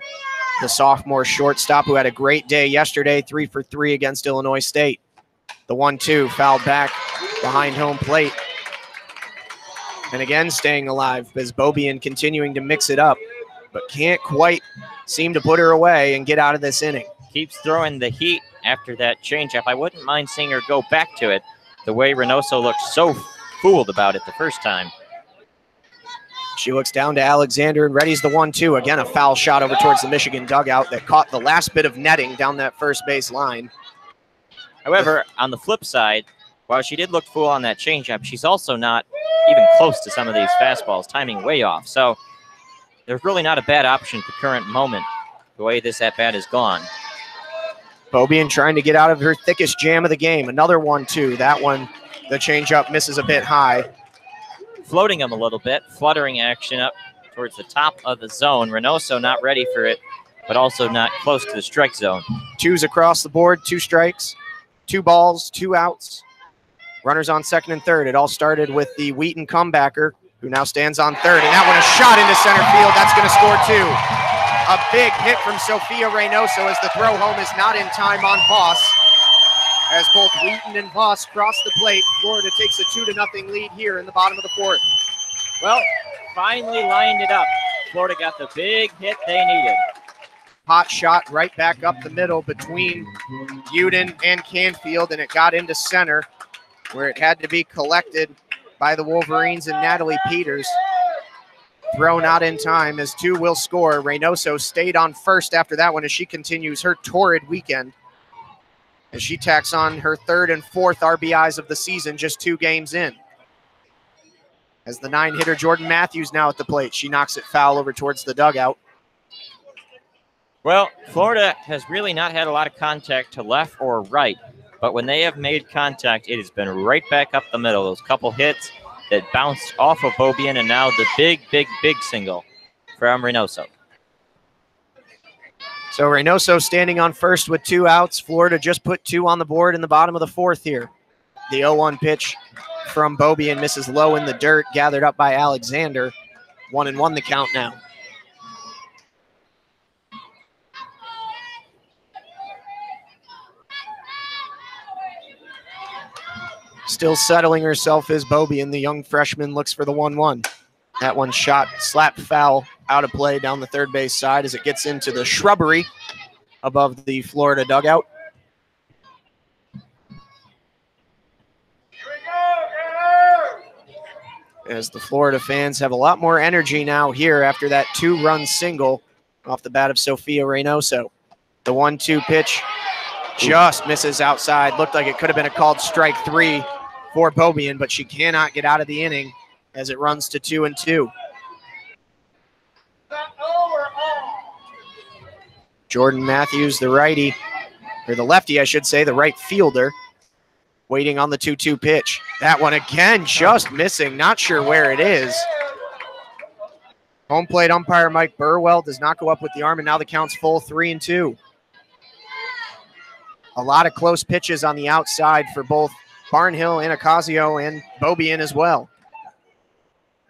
the sophomore shortstop who had a great day yesterday, 3 for 3 against Illinois State. The 1-2 fouled back behind home plate. And again, staying alive as Beaubien continuing to mix it up, but can't quite seem to put her away and get out of this inning. Keeps throwing the heat after that changeup. I wouldn't mind seeing her go back to it the way Reynoso looked so fooled about it the first time. She looks down to Alexander and readies the 1-2. Again, a foul shot over towards the Michigan dugout that caught the last bit of netting down that first base line. However, on the flip side, while she did look fool on that changeup, she's also not even close to some of these fastballs, timing way off. So there's really not a bad option at the current moment, the way this at-bat is gone. Beaubien trying to get out of her thickest jam of the game. Another 1-2. That one, the changeup misses a bit high. Floating him a little bit, fluttering action up towards the top of the zone. Reynoso not ready for it, but also not close to the strike zone. 2s across the board, 2 strikes, 2 balls, 2 outs. Runners on second and third. It all started with the Wheaton comebacker, who now stands on third. And that one is shot into center field. That's going to score 2. A big hit from Sofia Reynoso as the throw home is not in time on Voss. As both Wheaton and Voss cross the plate, Florida takes a 2-0 lead here in the bottom of the 4th. Well, finally lined it up. Florida got the big hit they needed. Hot shot right back up the middle between Uden and Canfield, and it got into center where it had to be collected by the Wolverines and Natalie Peters. Throw not in time as 2 will score. Reynoso stayed on first after that one as she continues her torrid weekend, as she tacks on her 3rd and 4th RBIs of the season just 2 games in. As the 9-hitter Jordan Matthews now at the plate. She knocks it foul over towards the dugout. Well, Florida has really not had a lot of contact to left or right, but when they have made contact, it has been right back up the middle. Those couple hits that bounced off of Beaubien, and now the big single from Reynoso. So Reynoso standing on first with 2 outs. Florida just put 2 on the board in the bottom of the 4th here. The 0-1 pitch from Beaubien misses low in the dirt, gathered up by Alexander. 1-1 the count now. Still settling herself is Beaubien. The young freshman looks for the 1-1. That one shot, slap foul, out of play down the third base side as it gets into the shrubbery above the Florida dugout. As the Florida fans have a lot more energy now here after that 2-run single off the bat of Sophia Reynoso. The 1-2 pitch just misses outside. Looked like it could have been a called strike 3 for Beaubien, but she cannot get out of the inning as it runs to 2-2. Jordan Matthews, the righty, or the lefty, I should say, the right fielder, waiting on the 2-2 pitch. That one again just missing, not sure where it is. Home plate umpire Mike Burwell does not go up with the arm, and now the count's full, 3-2. A lot of close pitches on the outside for both Barnhill and Ocasio and Beaubien as well.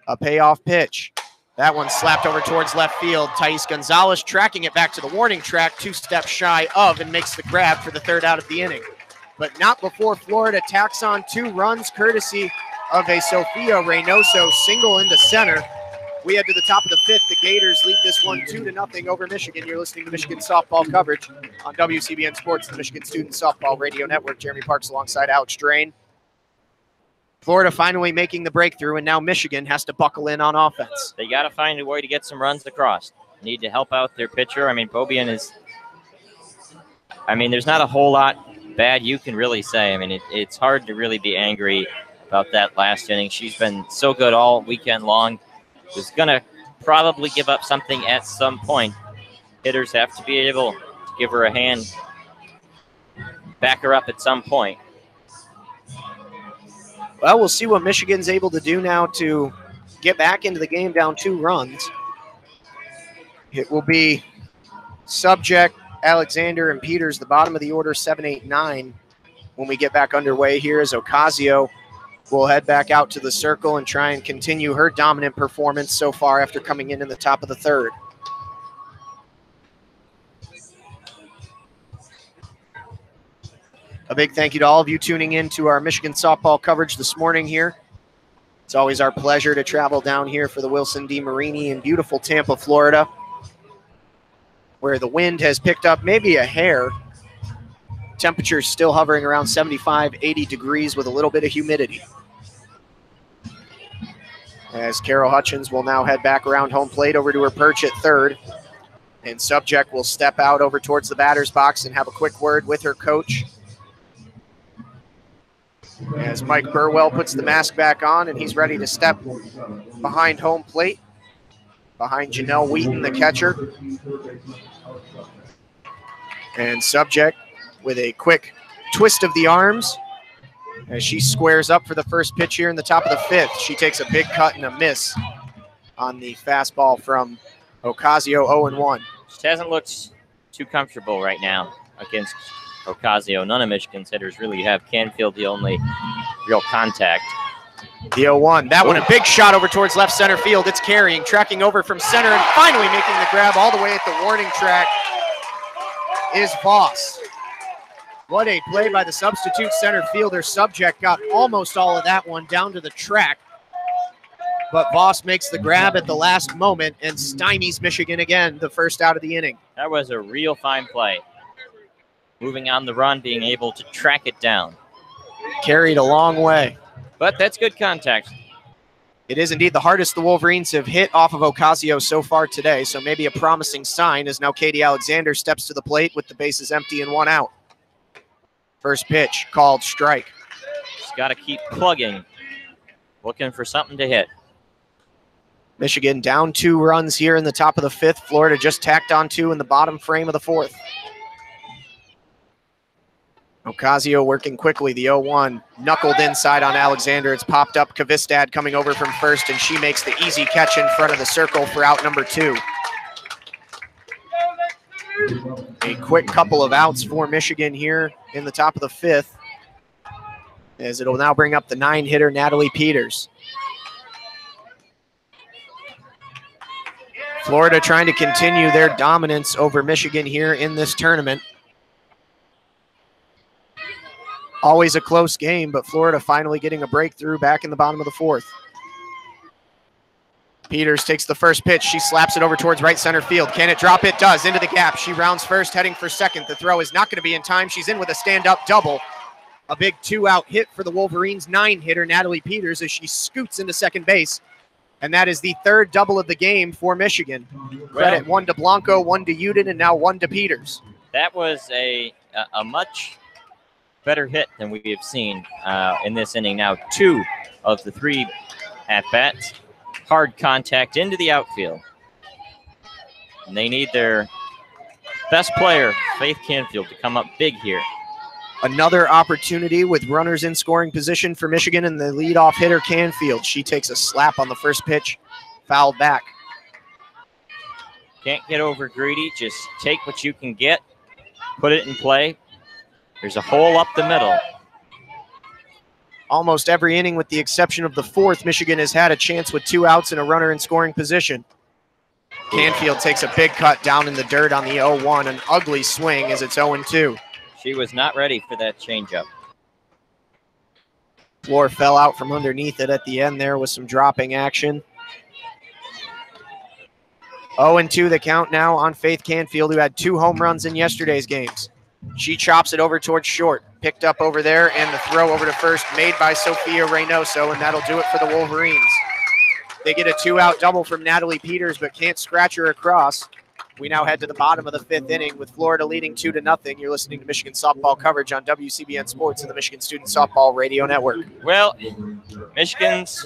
A payoff pitch. That one slapped over towards left field. Thais Gonzalez tracking it back to the warning track, 2 steps shy of, and makes the grab for the 3rd out of the inning. But not before Florida tacks on 2 runs courtesy of a Sophia Reynoso single into center. We head to the top of the 5th. The Gators lead this one 2-0 over Michigan. You're listening to Michigan softball coverage on WCBN Sports, the Michigan Student Softball Radio Network. Jeremy Parks alongside Alex Drain. Florida finally making the breakthrough, and now Michigan has to buckle in on offense. They got to find a way to get some runs across. Need to help out their pitcher. I mean, Beaubien is, there's not a whole lot bad you can really say. I mean, it's hard to really be angry about that last inning. She's been so good all weekend long. Was going to probably give up something at some point. Hitters have to be able to give her a hand, back her up at some point. Well, we'll see what Michigan's able to do now to get back into the game down 2 runs. It will be Subject, Alexander, and Peters, the bottom of the order, 7, 8, 9. When we get back underway here, as Ocasio will head back out to the circle and try and continue her dominant performance so far after coming in the top of the 3rd. A big thank you to all of you tuning in to our Michigan softball coverage this morning here. It's always our pleasure to travel down here for the Wilson DeMarini in beautiful Tampa, Florida, where the wind has picked up maybe a hair. Temperatures still hovering around 75, 80 degrees with a little bit of humidity. As Carol Hutchins will now head back around home plate over to her perch at 3rd. And Subject will step out over towards the batter's box and have a quick word with her coach. As Mike Burwell puts the mask back on and he's ready to step behind home plate, behind Janelle Wheaton, the catcher. And Subject with a quick twist of the arms as she squares up for the first pitch here in the top of the 5th. She takes a big cut and a miss on the fastball from Ocasio, 0-1. She hasn't looked too comfortable right now against Ocasio. None of Michigan's hitters really have. Canfield the only real contact. The 0-1. That one, a big shot over towards left center field. It's carrying, tracking over from center, and finally making the grab all the way at the warning track is Voss. What a play by the substitute center fielder. Subject got almost all of that one down to the track. But Voss makes the grab at the last moment and stymies Michigan again, the 1st out of the inning. That was a real fine play. Moving on the run, being able to track it down. Carried a long way. But that's good contact. It is indeed the hardest the Wolverines have hit off of Ocasio so far today, so maybe a promising sign as now Katie Alexander steps to the plate with the bases empty and 1 out. First pitch called strike. Just got to keep plugging, looking for something to hit. Michigan down 2 runs here in the top of the 5th. Florida just tacked on 2 in the bottom frame of the 4th. Ocasio working quickly, the 0-1, knuckled inside on Alexander. It's popped up. Kvistad coming over from first, and she makes the easy catch in front of the circle for out number 2. A quick couple of outs for Michigan here in the top of the 5th, as it'll now bring up the 9-hitter, Natalie Peters. Florida trying to continue their dominance over Michigan here in this tournament. Always a close game, but Florida finally getting a breakthrough back in the bottom of the 4th. Peters takes the first pitch. She slaps it over towards right center field. Can it drop? It does. Into the gap. She rounds first, heading for second. The throw is not going to be in time. She's in with a stand-up double. A big 2-out hit for the Wolverines 9-hitter, Natalie Peters, as she scoots into second base. And that is the 3rd double of the game for Michigan. Credit 1 to Blanco, 1 to Uden, and now 1 to Peters. That was a much better hit than we have seen in this inning. Now 2 of the 3 at-bats. Hard contact into the outfield. And they need their best player, Faith Canfield, to come up big here. Another opportunity with runners in scoring position for Michigan, and the leadoff hitter, Canfield. She takes a slap on the first pitch, fouled back. Can't get over greedy. Just take what you can get, put it in play. There's a hole up the middle. Almost every inning, with the exception of the 4th, Michigan has had a chance with 2 outs and a runner in scoring position. Canfield takes a big cut down in the dirt on the 0-1, an ugly swing as it's 0-2. She was not ready for that changeup. Floor fell out from underneath it at the end there with some dropping action. 0-2 the count now on Faith Canfield, who had 2 home runs in yesterday's games. She chops it over towards short, picked up over there, and the throw over to first made by Sophia Reynoso, and that'll do it for the Wolverines. They get a 2-out double from Natalie Peters, but can't scratch her across. We now head to the bottom of the 5th inning with Florida leading 2-0. You're listening to Michigan softball coverage on WCBN Sports and the Michigan Student Softball Radio Network. Well, Michigan's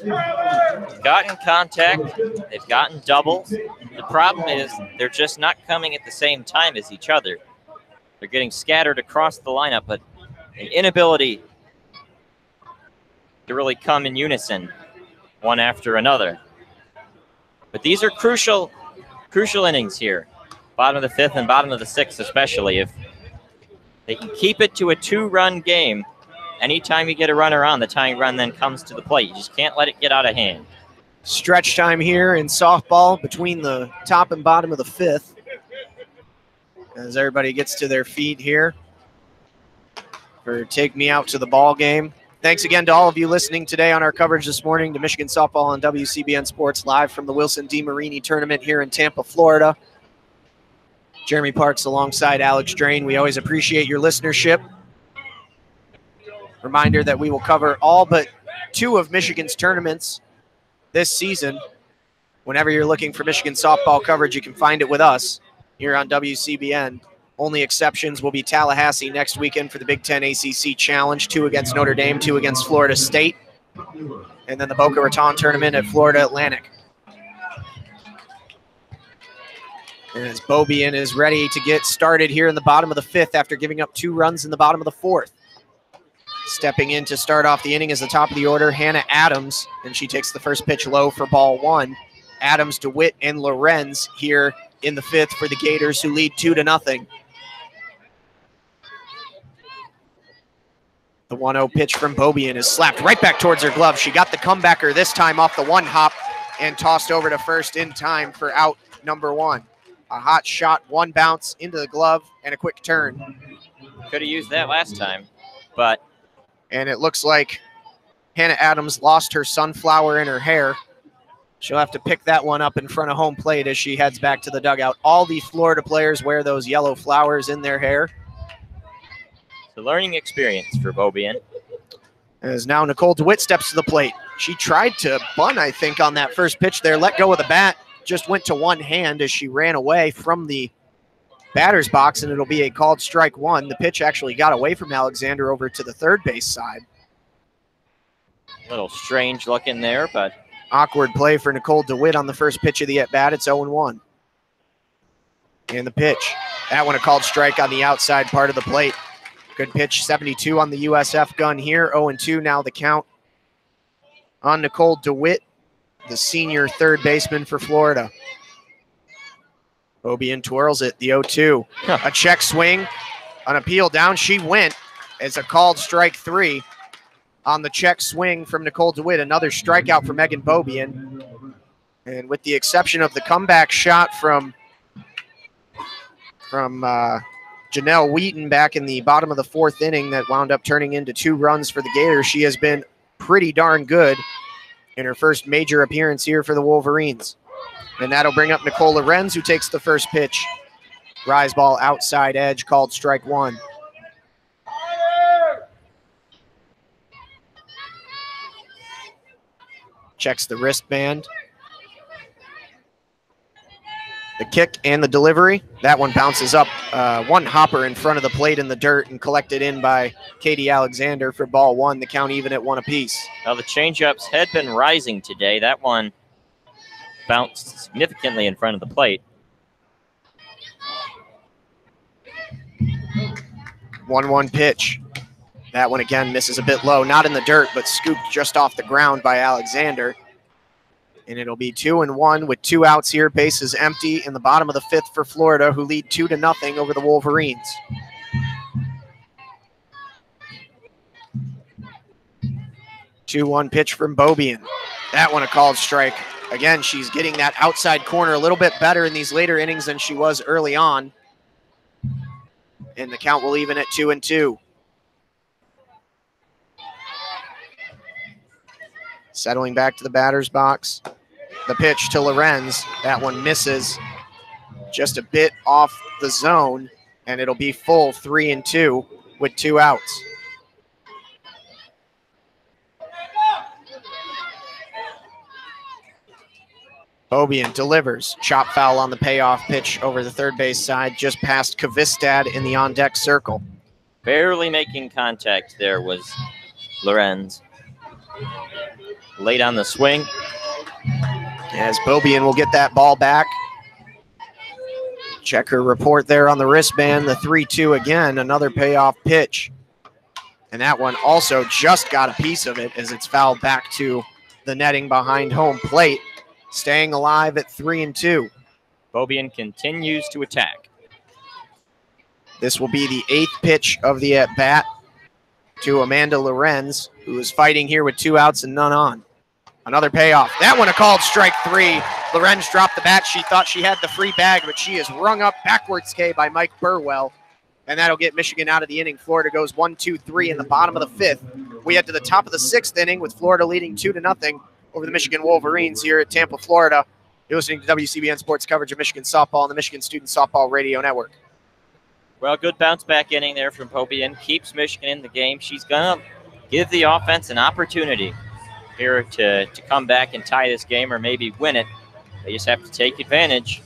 gotten contact. They've gotten doubles. The problem is they're just not coming at the same time as each other. They're getting scattered across the lineup, but an inability to really come in unison one after another. But these are crucial innings here. Bottom of the 5th and bottom of the 6th especially. If they can keep it to a 2-run game, anytime you get a runner on, the tying run then comes to the plate. You just can't let it get out of hand. Stretch time here in softball between the top and bottom of the 5th. As everybody gets to their feet here for Take Me Out to the Ball Game. Thanks again to all of you listening today on our coverage this morning to Michigan Softball on WCBN Sports, live from the Wilson DeMarini Tournament here in Tampa, Florida. Jeremy Parks alongside Alex Drain. We always appreciate your listenership. Reminder that we will cover all but 2 of Michigan's tournaments this season. Whenever you're looking for Michigan softball coverage, you can find it with us here on WCBN. Only exceptions will be Tallahassee next weekend for the Big Ten ACC Challenge, 2 against Notre Dame, 2 against Florida State, and then the Boca Raton tournament at Florida Atlantic. And as Beaubien is ready to get started here in the bottom of the 5th after giving up 2 runs in the bottom of the 4th. Stepping in to start off the inning is the top of the order, Hannah Adams, and she takes the first pitch low for ball 1. Adams, DeWitt, and Lorenz here in the 5th for the Gators, who lead 2-0. The 1-0 pitch from Beaubien is slapped right back towards her glove. She got the comebacker this time off the 1-hop and tossed over to first in time for out number 1. A hot shot, 1 bounce into the glove, and a quick turn. Could have used that last time, but... And it looks like Hannah Adams lost her sunflower in her hair. She'll have to pick that one up in front of home plate as she heads back to the dugout. All the Florida players wear those yellow flowers in their hair. It's a learning experience for Beaubien. As now Nicole DeWitt steps to the plate. She tried to bunt, I think, on that first pitch there. Let go of the bat. Just went to one hand as she ran away from the batter's box, and it'll be a called strike one. The pitch actually got away from Alexander over to the third base side. A little strange looking there, but awkward play for Nicole DeWitt on the first pitch of the at-bat. It's 0-1. And the pitch. That one a called strike on the outside part of the plate. Good pitch, 72 on the USF gun here. 0-2 now the count on Nicole DeWitt, the senior third baseman for Florida. Beaubien twirls it, the 0-2. A check swing, an appeal down. She went. It's a called strike three on the check swing from Nicole DeWitt. Another strikeout for Megan Beaubien. And with the exception of the comeback shot from Janelle Wheaton back in the bottom of the fourth inning that wound up turning into 2 runs for the Gators, she has been pretty darn good in her first major appearance here for the Wolverines. And that'll bring up Nicole Lorenz, who takes the first pitch. Rise ball outside edge, called strike one. Checks the wristband. The kick and the delivery. That one bounces up one hopper in front of the plate in the dirt and collected in by Katie Alexander for ball one. The count even at 1 apiece. Now the changeups had been rising today. That one bounced significantly in front of the plate. 1-1 pitch. That one again misses a bit low. Not in the dirt, but scooped just off the ground by Alexander. And it'll be 2-1 with 2 outs here. Bases empty in the bottom of the 5th for Florida, who lead 2-0 over the Wolverines. 2-1 pitch from Beaubien. That one a called strike. Again, she's getting that outside corner a little bit better in these later innings than she was early on. And the count will even at 2-2. Settling back to the batter's box. The pitch to Lorenz. That one misses just a bit off the zone, and it'll be full 3-2 with 2 outs. Beaubien delivers. Chop foul on the payoff pitch over the third base side, just past Kvistad in the on-deck circle. Barely making contact there was Lorenz. Late on the swing. As Beaubien will get that ball back. Check her report there on the wristband. The 3-2 again, another payoff pitch. And that one also just got a piece of it as it's fouled back to the netting behind home plate. Staying alive at 3-2. Beaubien continues to attack. This will be the 8th pitch of the at-bat to Amanda Lorenz, who is fighting here with 2 outs and none on. Another payoff. That one a called strike 3. Lorenz dropped the bat. She thought she had the free bag, but she is rung up backwards K by Mike Burwell. And that'll get Michigan out of the inning. Florida goes 1-2-3 in the bottom of the 5th. We head to the top of the 6th inning with Florida leading 2-0 over the Michigan Wolverines here at Tampa, Florida. You're listening to WCBN Sports coverage of Michigan softball on the Michigan Student Softball Radio Network. Well, good bounce back inning there from Beaubien. Keeps Michigan in the game. She's going to give the offense an opportunity here to come back and tie this game or maybe win it. They just have to take advantage.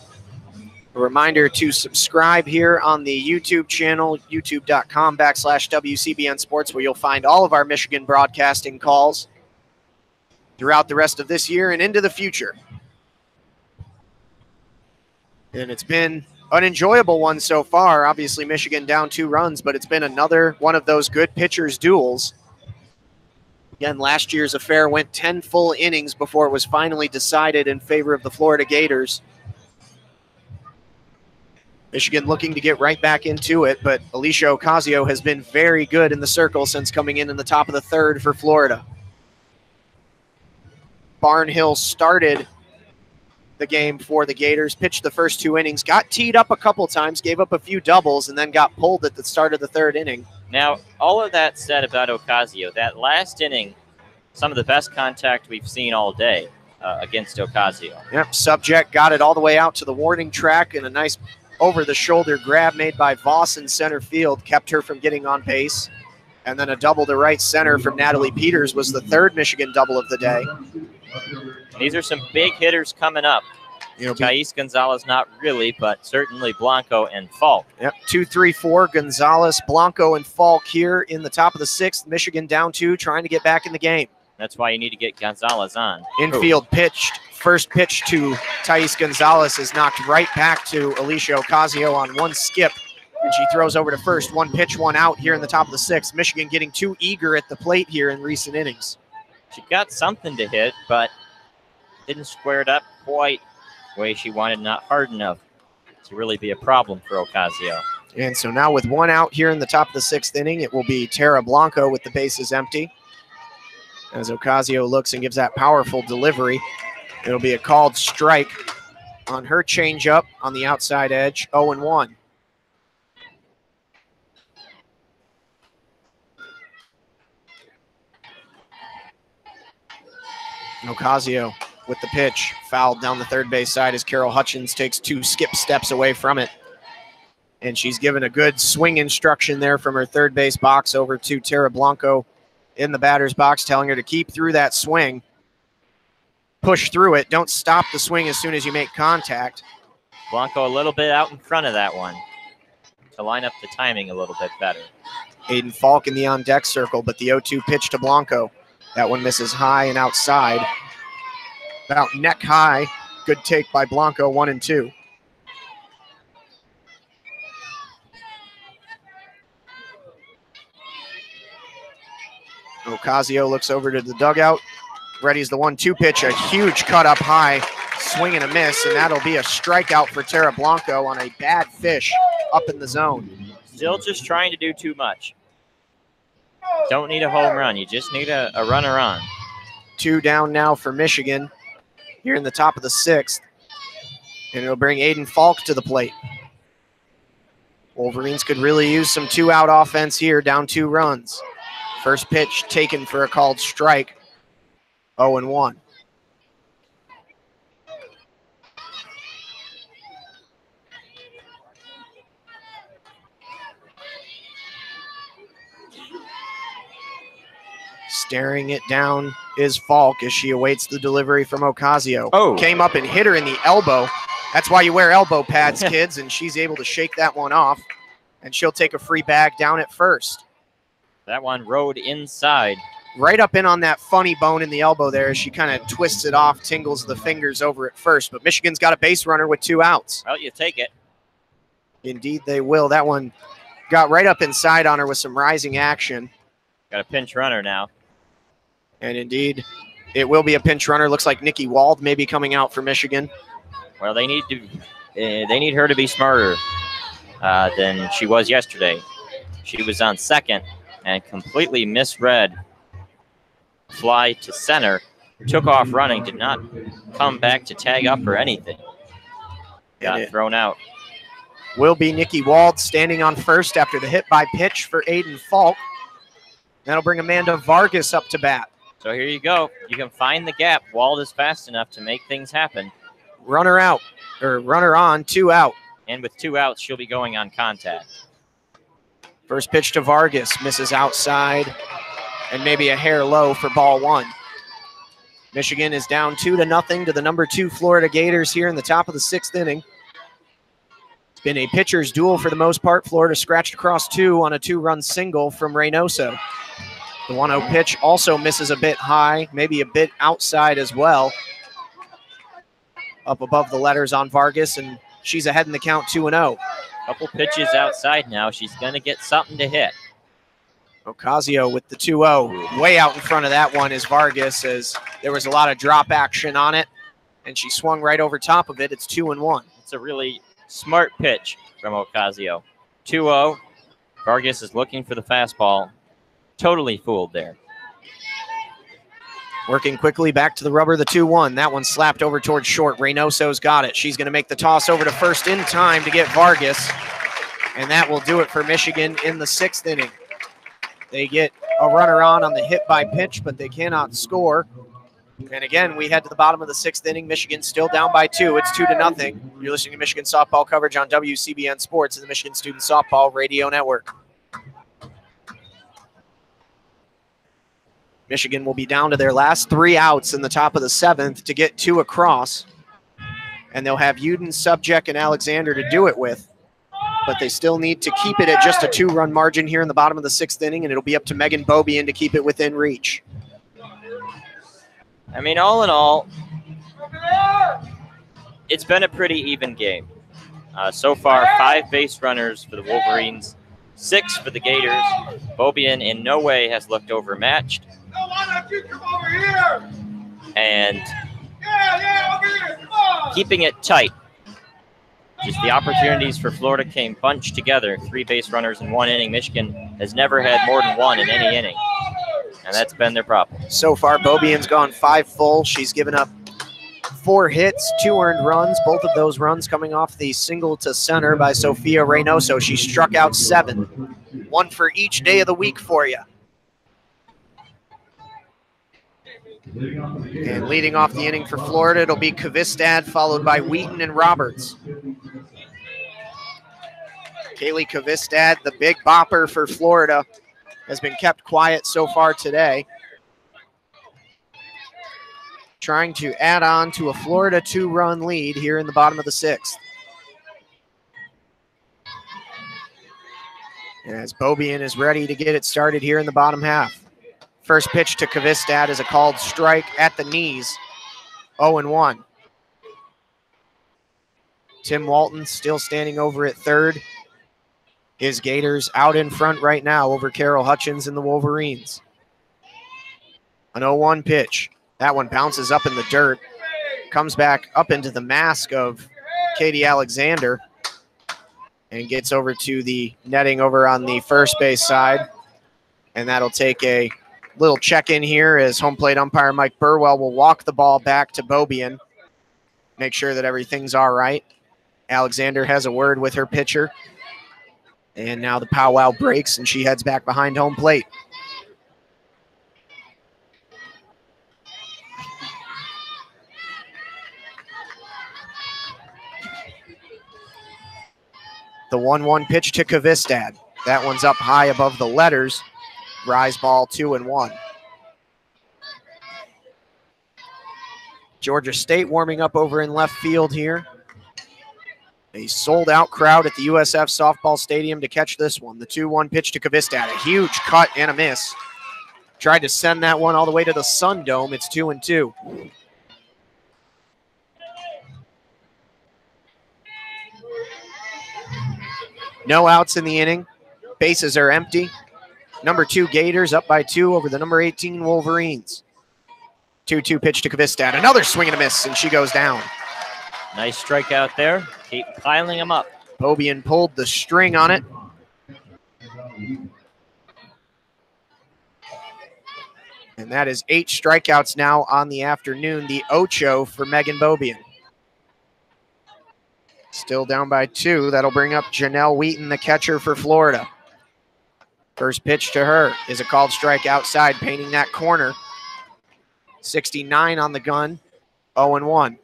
A reminder to subscribe here on the YouTube channel, youtube.com/WCBN Sports, where you'll find all of our Michigan broadcasting calls throughout the rest of this year and into the future. And it's been an enjoyable one so far. Obviously, Michigan down 2 runs, but it's been another one of those good pitchers' duels. Again, last year's affair went 10 full innings before it was finally decided in favor of the Florida Gators. Michigan looking to get right back into it, but Alicia Ocasio has been very good in the circle since coming in the top of the 3rd for Florida. Barnhill started the game for the Gators, pitched the first 2 innings, got teed up a couple times, gave up a few doubles, and then got pulled at the start of the 3rd inning. Now, all of that said about Ocasio, that last inning, some of the best contact we've seen all day against Ocasio. Yep, Subject got it all the way out to the warning track, and a nice over-the-shoulder grab made by Voss in center field kept her from getting on base. And then a double to right center from Natalie Peters was the third Michigan double of the day. These are some big hitters coming up. Thais Gonzalez, not really, but certainly Blanco and Falk. Yep, 2, 3, 4, Gonzalez, Blanco, and Falk here in the top of the sixth. Michigan down 2, trying to get back in the game. That's why you need to get Gonzalez on. Infield pitched. First pitch to Thais Gonzalez is knocked right back to Alicia Ocasio on one skip, and she throws over to first. One pitch, one out here in the top of the sixth. Michigan getting too eager at the plate here in recent innings. She got something to hit, but didn't square it up quite the way she wanted, not hard enough to really be a problem for Ocasio. And so now with one out here in the top of the sixth inning, it will be Tara Blanco with the bases empty. As Ocasio looks and gives that powerful delivery, it'll be a called strike on her changeup on the outside edge, 0-1. Ocasio with the pitch, fouled down the third base side as Carol Hutchins takes 2 skip steps away from it. And she's given a good swing instruction there from her third base box over to Tara Blanco in the batter's box, telling her to keep through that swing. Push through it. Don't stop the swing as soon as you make contact. Blanco a little bit out in front of that one to line up the timing a little bit better. Aiden Falk in the on-deck circle, but the 0-2 pitch to Blanco. That one misses high and outside. About neck high. Good take by Blanco, 1-2. Ocasio looks over to the dugout. Ready's the 1-2 pitch, a huge cut up high, swing and a miss, and that'll be a strikeout for Tara Blanco on a bad fish up in the zone. Still just trying to do too much. Don't need a home run, you just need a runner on. 2 down now for Michigan here in the top of the sixth, and it'll bring Aiden Falk to the plate. Wolverines could really use some 2-out offense here, down 2 runs. First pitch taken for a called strike, 0-1. Staring it down is Falk as she awaits the delivery from Ocasio. Oh. Came up and hit her in the elbow. That's why you wear elbow pads, kids, and she's able to shake that one off, and she'll take a free bag down at first. That one rode inside. Right up in on that funny bone in the elbow there as she kind of twists it off, tingles the fingers over at first. But Michigan's got a base runner with 2 outs. Well, you take it. Indeed they will. That one got right up inside on her with some rising action. Got a pinch runner now. And indeed, it will be a pinch runner. Looks like Nikki Wald may be coming out for Michigan. Well, they need her to be smarter than she was yesterday. She was on second and completely misread fly to center, took off running, did not come back to tag up or anything. Got thrown out. Will be Nikki Wald standing on first after the hit by pitch for Aiden Falk. That'll bring Amanda Vargas up to bat. So here you go. You can find the gap. Wald is fast enough to make things happen. Runner out, or runner on, 2 out. And with 2 outs, she'll be going on contact. First pitch to Vargas, misses outside, and maybe a hair low for ball 1. Michigan is down 2-0 to the number 2 Florida Gators here in the top of the 6th inning. It's been a pitcher's duel for the most part. Florida scratched across 2 on a 2-run single from Reynoso. The 1-0 pitch also misses a bit high, maybe a bit outside as well. Up above the letters on Vargas, and she's ahead in the count 2-0. Couple pitches outside now. She's going to get something to hit. Ocasio with the 2-0. Way out in front of that one is Vargas, as there was a lot of drop action on it, and she swung right over top of it. It's 2-1. It's a really smart pitch from Ocasio. 2-0. Vargas is looking for the fastball. Totally fooled there. Working quickly back to the rubber, the 2-1. That one slapped over towards short. Reynoso's got it. She's going to make the toss over to first in time to get Vargas, and that will do it for Michigan in the 6th inning. They get a runner on the hit by pitch, but they cannot score. And again, we head to the bottom of the 6th inning. Michigan still down by 2. It's 2-0. You're listening to Michigan softball coverage on WCBN Sports and the Michigan Student Softball Radio Network. Michigan will be down to their last 3 outs in the top of the 7th to get 2 across. And they'll have Uden, Subject, and Alexander to do it with. But they still need to keep it at just a 2-run margin here in the bottom of the 6th inning, and it'll be up to Megan Beaubien to keep it within reach. I mean, all in all, it's been a pretty even game. So far, 5 base runners for the Wolverines, 6 for the Gators. Beaubien in no way has looked overmatched. And keeping it tight. Just the opportunities for Florida came bunched together. 3 base runners in 1 inning. Michigan has never had more than 1 in any inning. And that's been their problem. So far, Beaubien's gone 5 full. She's given up 4 hits, 2 earned runs, both of those runs coming off the single to center by Sofia Reynoso. She struck out 7, 1 for each day of the week for you. And leading off the inning for Florida, it'll be Kvistad, followed by Wheaton and Roberts. Kaylee Kvistad, the big bopper for Florida, has been kept quiet so far today. Trying to add on to a Florida 2-run lead here in the bottom of the 6th. As Beaubien is ready to get it started here in the bottom half. First pitch to Kvistad is a called strike at the knees, 0-1. Tim Walton still standing over at third. His Gators out in front right now over Carol Hutchins and the Wolverines. An 0-1 pitch. That one bounces up in the dirt, comes back up into the mask of Katie Alexander, and gets over to the netting over on the first base side. And that'll take a little check-in here as home plate umpire Mike Burwell will walk the ball back to Beaubien, make sure that everything's all right. Alexander has a word with her pitcher. And now the powwow breaks, and she heads back behind home plate. The 1-1 pitch to Kvistad. That one's up high above the letters. Rise ball, 2-1. Georgia State warming up over in left field here. A sold-out crowd at the USF Softball Stadium to catch this one. The 2-1 pitch to Kvistad. A huge cut and a miss. Tried to send that one all the way to the Sun Dome. It's 2-2. No outs in the inning. Bases are empty. Number 2 Gators up by 2 over the number 18 Wolverines. 2-2 pitch to Kvistad. Another swing and a miss, and she goes down. Nice strikeout there. Keep piling them up. Beaubien pulled the string on it. And that is 8 strikeouts now on the afternoon. The ocho for Megan Beaubien. Still down by 2. That'll bring up Janelle Wheaton, the catcher for Florida. First pitch to her is a called strike outside, painting that corner. 69 on the gun, 0-1.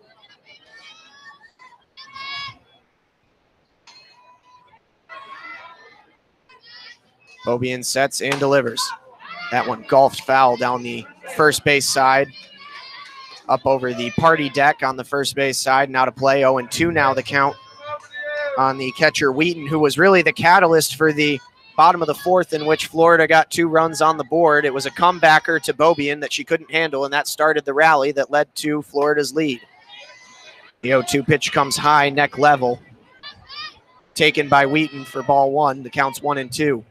Beaubien sets and delivers. That one golfed foul down the first base side. Up over the party deck on the first base side. Now to play, 0-2 now the count on the catcher Wheaton, who was really the catalyst for the bottom of the 4th in which Florida got 2 runs on the board. It was a comebacker to Beaubien that she couldn't handle, and that started the rally that led to Florida's lead. The 0-2 pitch comes high, neck level. Taken by Wheaton for ball 1. The count's 1-2.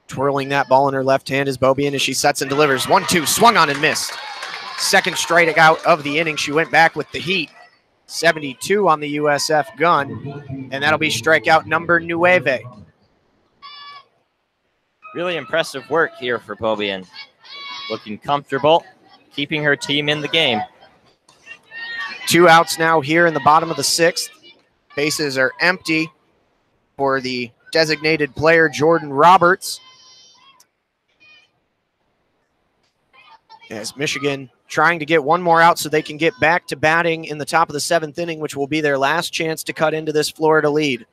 Twirling that ball in her left hand is Beaubien as she sets and delivers. 1-2, swung on and missed. Second strikeout of the inning. She went back with the heat. 72 on the USF gun, and that'll be strikeout number 9. Really impressive work here for Beaubien. Looking comfortable, keeping her team in the game. 2 outs now here in the bottom of the 6th. Bases are empty for the designated player, Jordan Roberts. As Michigan trying to get 1 more out so they can get back to batting in the top of the 7th inning, which will be their last chance to cut into this Florida lead.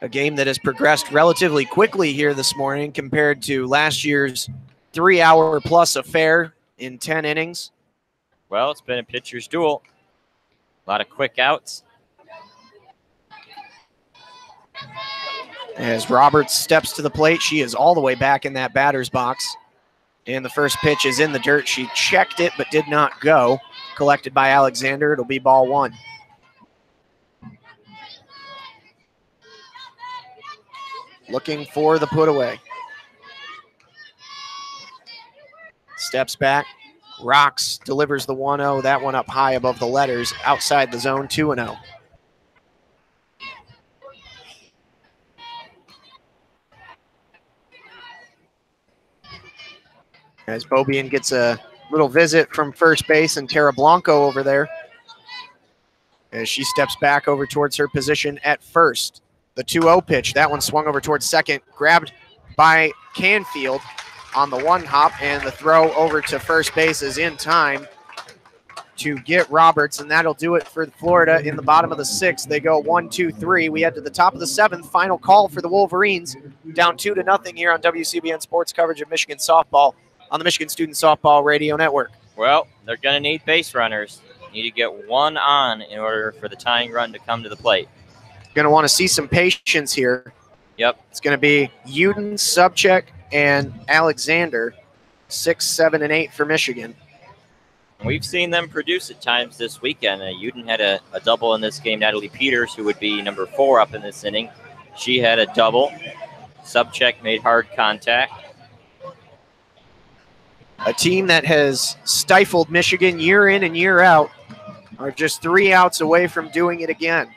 A game that has progressed relatively quickly here this morning compared to last year's 3-hour-plus affair in 10 innings. Well, it's been a pitcher's duel. A lot of quick outs. As Roberts steps to the plate, she is all the way back in that batter's box. And the first pitch is in the dirt. She checked it but did not go. Collected by Alexander. It'll be ball 1. Looking for the put away. Steps back. Rocks, delivers the 1-0. That one up high above the letters. Outside the zone, 2-0. As Bobian gets a little visit from first base and Tara Blanco over there. As she steps back over towards her position at first. The 2-0 pitch, that one swung over towards second, grabbed by Canfield on the 1-hop, and the throw over to first base is in time to get Roberts, and that'll do it for Florida in the bottom of the 6th. They go 1-2-3. We head to the top of the 7th. Final call for the Wolverines, down 2-0 here on WCBN Sports coverage of Michigan softball on the Michigan Student Softball Radio Network. Well, they're going to need base runners. Need to get one on in order for the tying run to come to the plate. Going to want to see some patience here. Yep. It's going to be Uden, Subcheck, and Alexander, 6, 7, and 8 for Michigan. We've seen them produce at times this weekend. Uden had a double in this game. Natalie Peters, who would be number 4 up in this inning, she had a double. Subcheck made hard contact. A team that has stifled Michigan year in and year out are just 3 outs away from doing it again.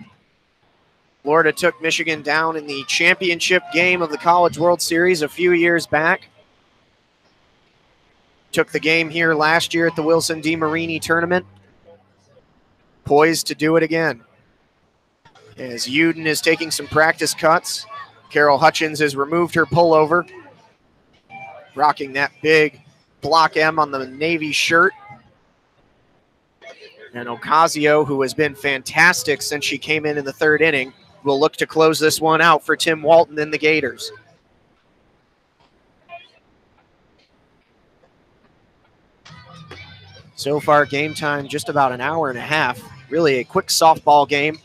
Florida took Michigan down in the championship game of the College World Series a few years back. Took the game here last year at the Wilson DeMarini tournament. Poised to do it again. As Uden is taking some practice cuts, Carol Hutchins has removed her pullover, rocking that big Block M on the Navy shirt. And Ocasio, who has been fantastic since she came in the 3rd inning, will look to close this one out for Tim Walton and the Gators. So far, game time just about an hour and a half. Really a quick softball game.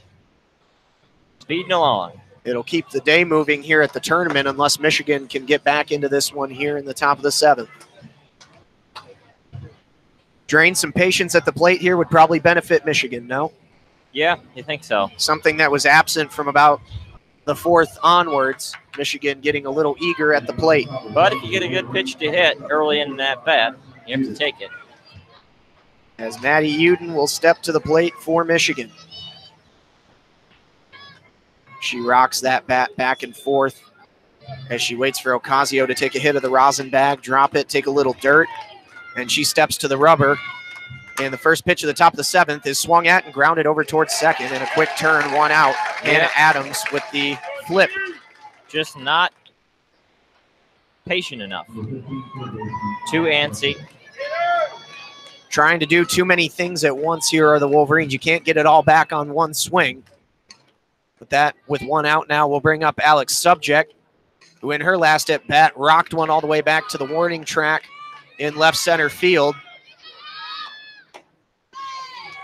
Speeding along. It'll keep the day moving here at the tournament unless Michigan can get back into this one here in the top of the 7th. Drain some patience at the plate here would probably benefit Michigan, no? Yeah, you think so. Something that was absent from about the 4th onwards. Michigan getting a little eager at the plate. But if you get a good pitch to hit early in that bat, you have to take it. As Maddie Uden will step to the plate for Michigan. She rocks that bat back and forth as she waits for Ocasio to take a hit of the rosin bag, drop it, take a little dirt, and she steps to the rubber. And the first pitch of the top of the 7th is swung at and grounded over towards second. And a quick turn, 1 out. Hannah Adams with the flip. Just not patient enough. Too antsy. Trying to do too many things at once here are the Wolverines. You can't get it all back on one swing. But that, with 1 out now, will bring up Alex Subcheck, who in her last at bat rocked one all the way back to the warning track in left center field.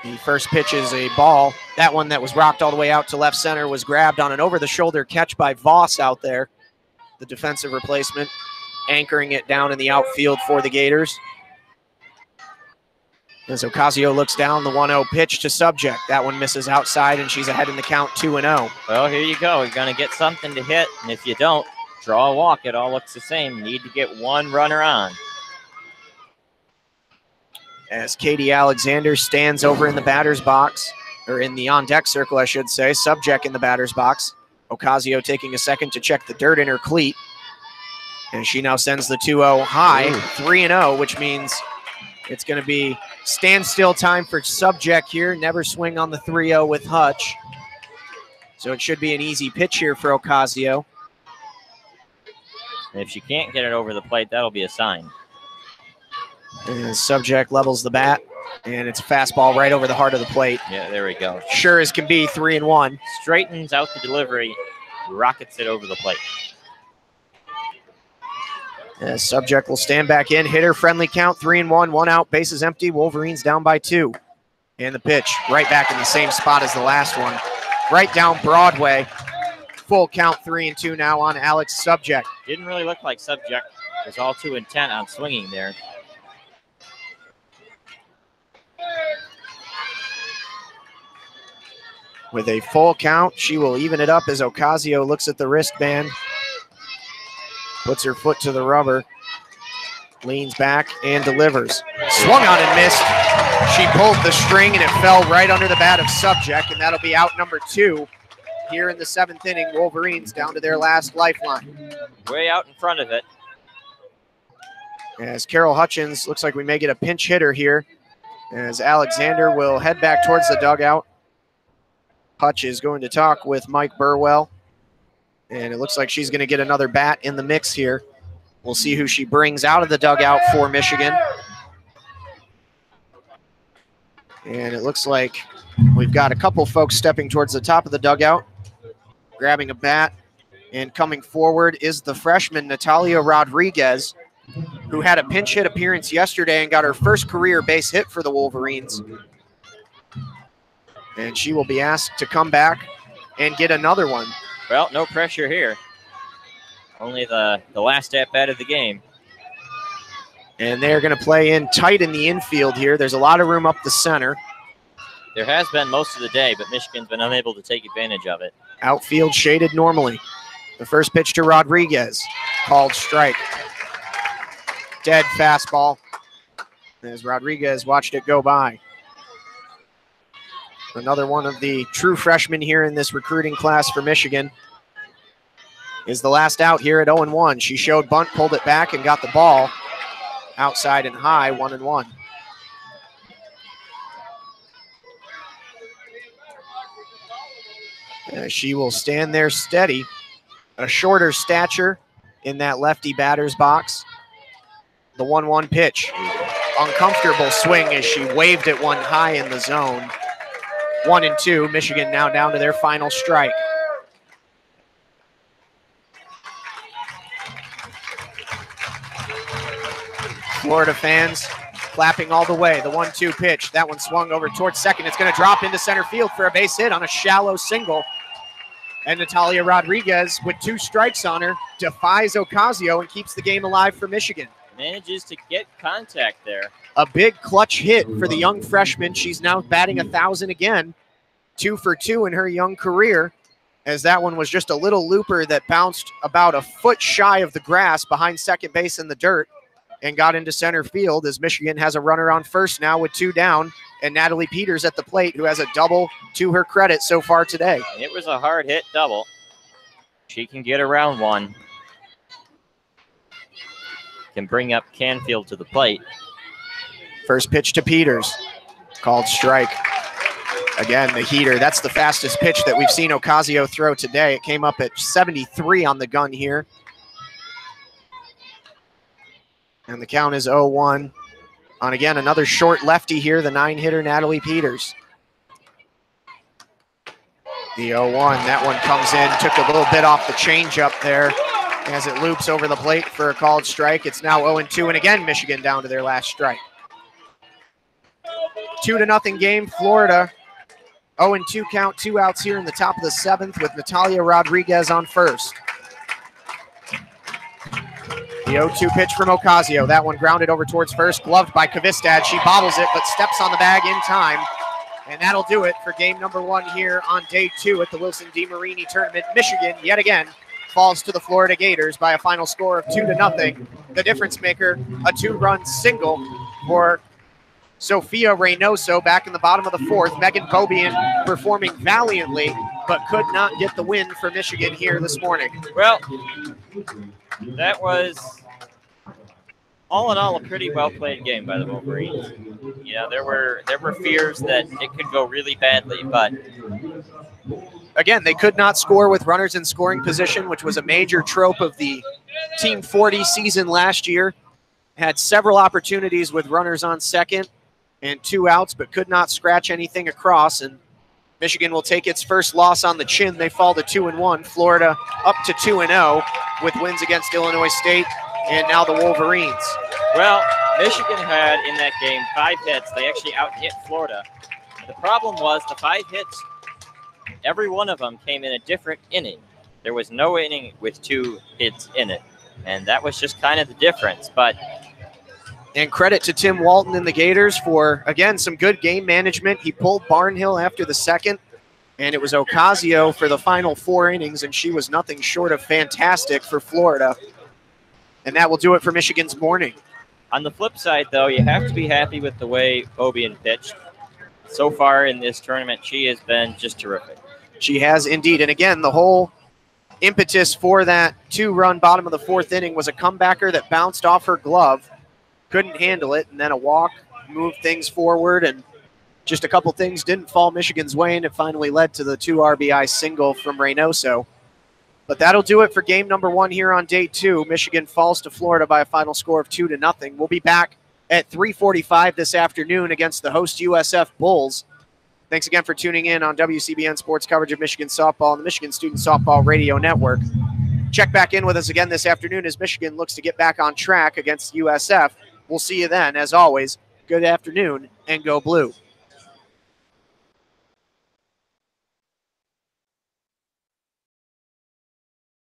The first pitch is a ball. That one that was rocked all the way out to left center was grabbed on an over-the-shoulder catch by Voss out there, the defensive replacement, anchoring it down in the outfield for the Gators. As Ocasio looks down, the 1-0 pitch to Subcheck. That one misses outside, and she's ahead in the count 2-0. Well, here you go. You're going to get something to hit, and if you don't, draw a walk. It all looks the same. Need to get 1 runner on. As Katie Alexander stands over in the batter's box, or in the on-deck circle, I should say. Subcheck in the batter's box. Ocasio taking a second to check the dirt in her cleat. And she now sends the 2-0 high, 3-0, which means it's going to be standstill time for Subcheck here. Never swing on the 3-0 with Hutch. So it should be an easy pitch here for Ocasio. And if she can't get it over the plate, that'll be a sign. And Subcheck levels the bat, and it's a fastball right over the heart of the plate. Yeah, there we go. Sure as can be, 3-1. Straightens out the delivery rockets it over the plate. Subject will stand back in. Hitter friendly count, 3-1, 1 out, bases empty. Wolverines down by 2. And the pitch right back in the same spot as the last one. Right down Broadway. Full count, 3-2 now on Alex Subject. Didn't really look like Subject was all too intent on swinging there. With a full count, she will even it up as Ocasio looks at the wristband. Puts her foot to the rubber. Leans back and delivers. Swung on and missed. She pulled the string and it fell right under the bat of Subject, and that'll be out number 2 here in the 7th inning. Wolverines down to their last lifeline. Way out in front of it. As Carol Hutchins, looks like we may get a pinch hitter here, as Alexander will head back towards the dugout. Hutch is going to talk with Mike Burwell, and it looks like she's going to get another bat in the mix here. We'll see who she brings out of the dugout for Michigan. And it looks like we've got a couple folks stepping towards the top of the dugout, grabbing a bat, and coming forward is the freshman Natalia Rodriguez, who had a pinch hit appearance yesterday and got her first career base hit for the Wolverines. And she will be asked to come back and get another one. Well, no pressure here. Only the last at-bat of the game. And they're going to play in tight in the infield here. There's a lot of room up the center. There has been most of the day, but Michigan's been unable to take advantage of it. Outfield shaded normally. The first pitch to Rodriguez. Called strike. Dead fastball as Rodriguez watched it go by. Another one of the true freshmen here in this recruiting class for Michigan is the last out here at 0-1. She showed bunt, pulled it back, and got the ball outside and high, 1-1. She will stand there steady. A shorter stature in that lefty batter's box. The 1-1 pitch. Uncomfortable swing as she waved it one high in the zone. 1-2. Michigan now down to their final strike. Florida fans clapping all the way. The 1-2 pitch. That one swung over towards second. It's going to drop into center field for a base hit on a shallow single. And Natalia Rodriguez, with 2 strikes on her, defies Ocasio and keeps the game alive for Michigan. Manages to get contact there. A big clutch hit for the young freshman. She's now batting 1,000 again. 2 for 2 in her young career, as that one was just a little looper that bounced about a foot shy of the grass behind second base in the dirt and got into center field, as Michigan has a runner on first now with 2 down, and Natalie Peters at the plate, who has a double to her credit so far today. It was a hard hit double. She can get around one. Can bring up Canfield to the plate. First pitch to Peters. Called strike. Again, the heater. That's the fastest pitch that we've seen Ocasio throw today. It came up at 73 on the gun here. And the count is 0-1. On, again, another short lefty here, the 9-hitter Natalie Peters. The 0-1. That one comes in. Took a little bit off the changeup there as it loops over the plate for a called strike. It's now 0-2, and again, Michigan down to their last strike. 2-0 game, Florida. 0-2 count, 2 outs here in the top of the 7th with Natalia Rodriguez on first. The 0-2 pitch from Ocasio. That one grounded over towards first, gloved by Kvistad. She bobbles it, but steps on the bag in time. And that'll do it for game number 1 here on day 2 at the Wilson DeMarini tournament. Michigan, yet again, falls to the Florida Gators by a final score of 2-0. The difference maker, a 2-run single for Sophia Reynoso back in the bottom of the 4th. Megan Bobian performing valiantly, but could not get the win for Michigan here this morning. Well, that was, all in all, a pretty well-played game by the Wolverines. You know, there were fears that it could go really badly, but again, they could not score with runners in scoring position, which was a major trope of the Team 40 season last year. Had several opportunities with runners on second and 2 outs, but could not scratch anything across. And Michigan will take its first loss on the chin. They fall to 2-1. Florida up to 2-0 with wins against Illinois State and now the Wolverines. Well, Michigan had in that game 5 hits. They actually out-hit Florida. The problem was the 5 hits, every one of them came in a different inning. There was no inning with 2 hits in it, and that was just kind of the difference. And credit to Tim Walton and the Gators for, again, some good game management. He pulled Barnhill after the second, and it was Ocasio for the final 4 innings, and she was nothing short of fantastic for Florida. And that will do it for Michigan's morning. On the flip side, though, you have to be happy with the way Obian pitched. So far in this tournament, she has been just terrific. She has indeed. And again, the whole impetus for that 2-run bottom of the 4th inning was a comebacker that bounced off her glove, couldn't handle it, and then a walk moved things forward, and just a couple things didn't fall Michigan's way, and it finally led to the 2 RBI single from Reynoso. But that'll do it for game number 1 here on day 2. Michigan falls to Florida by a final score of 2-0. We'll be back at 3:45 this afternoon against the host USF Bulls. Thanks again for tuning in on WCBN Sports coverage of Michigan softball and the Michigan Student Softball Radio Network. Check back in with us again this afternoon as Michigan looks to get back on track against USF. We'll see you then. As always, good afternoon and go blue.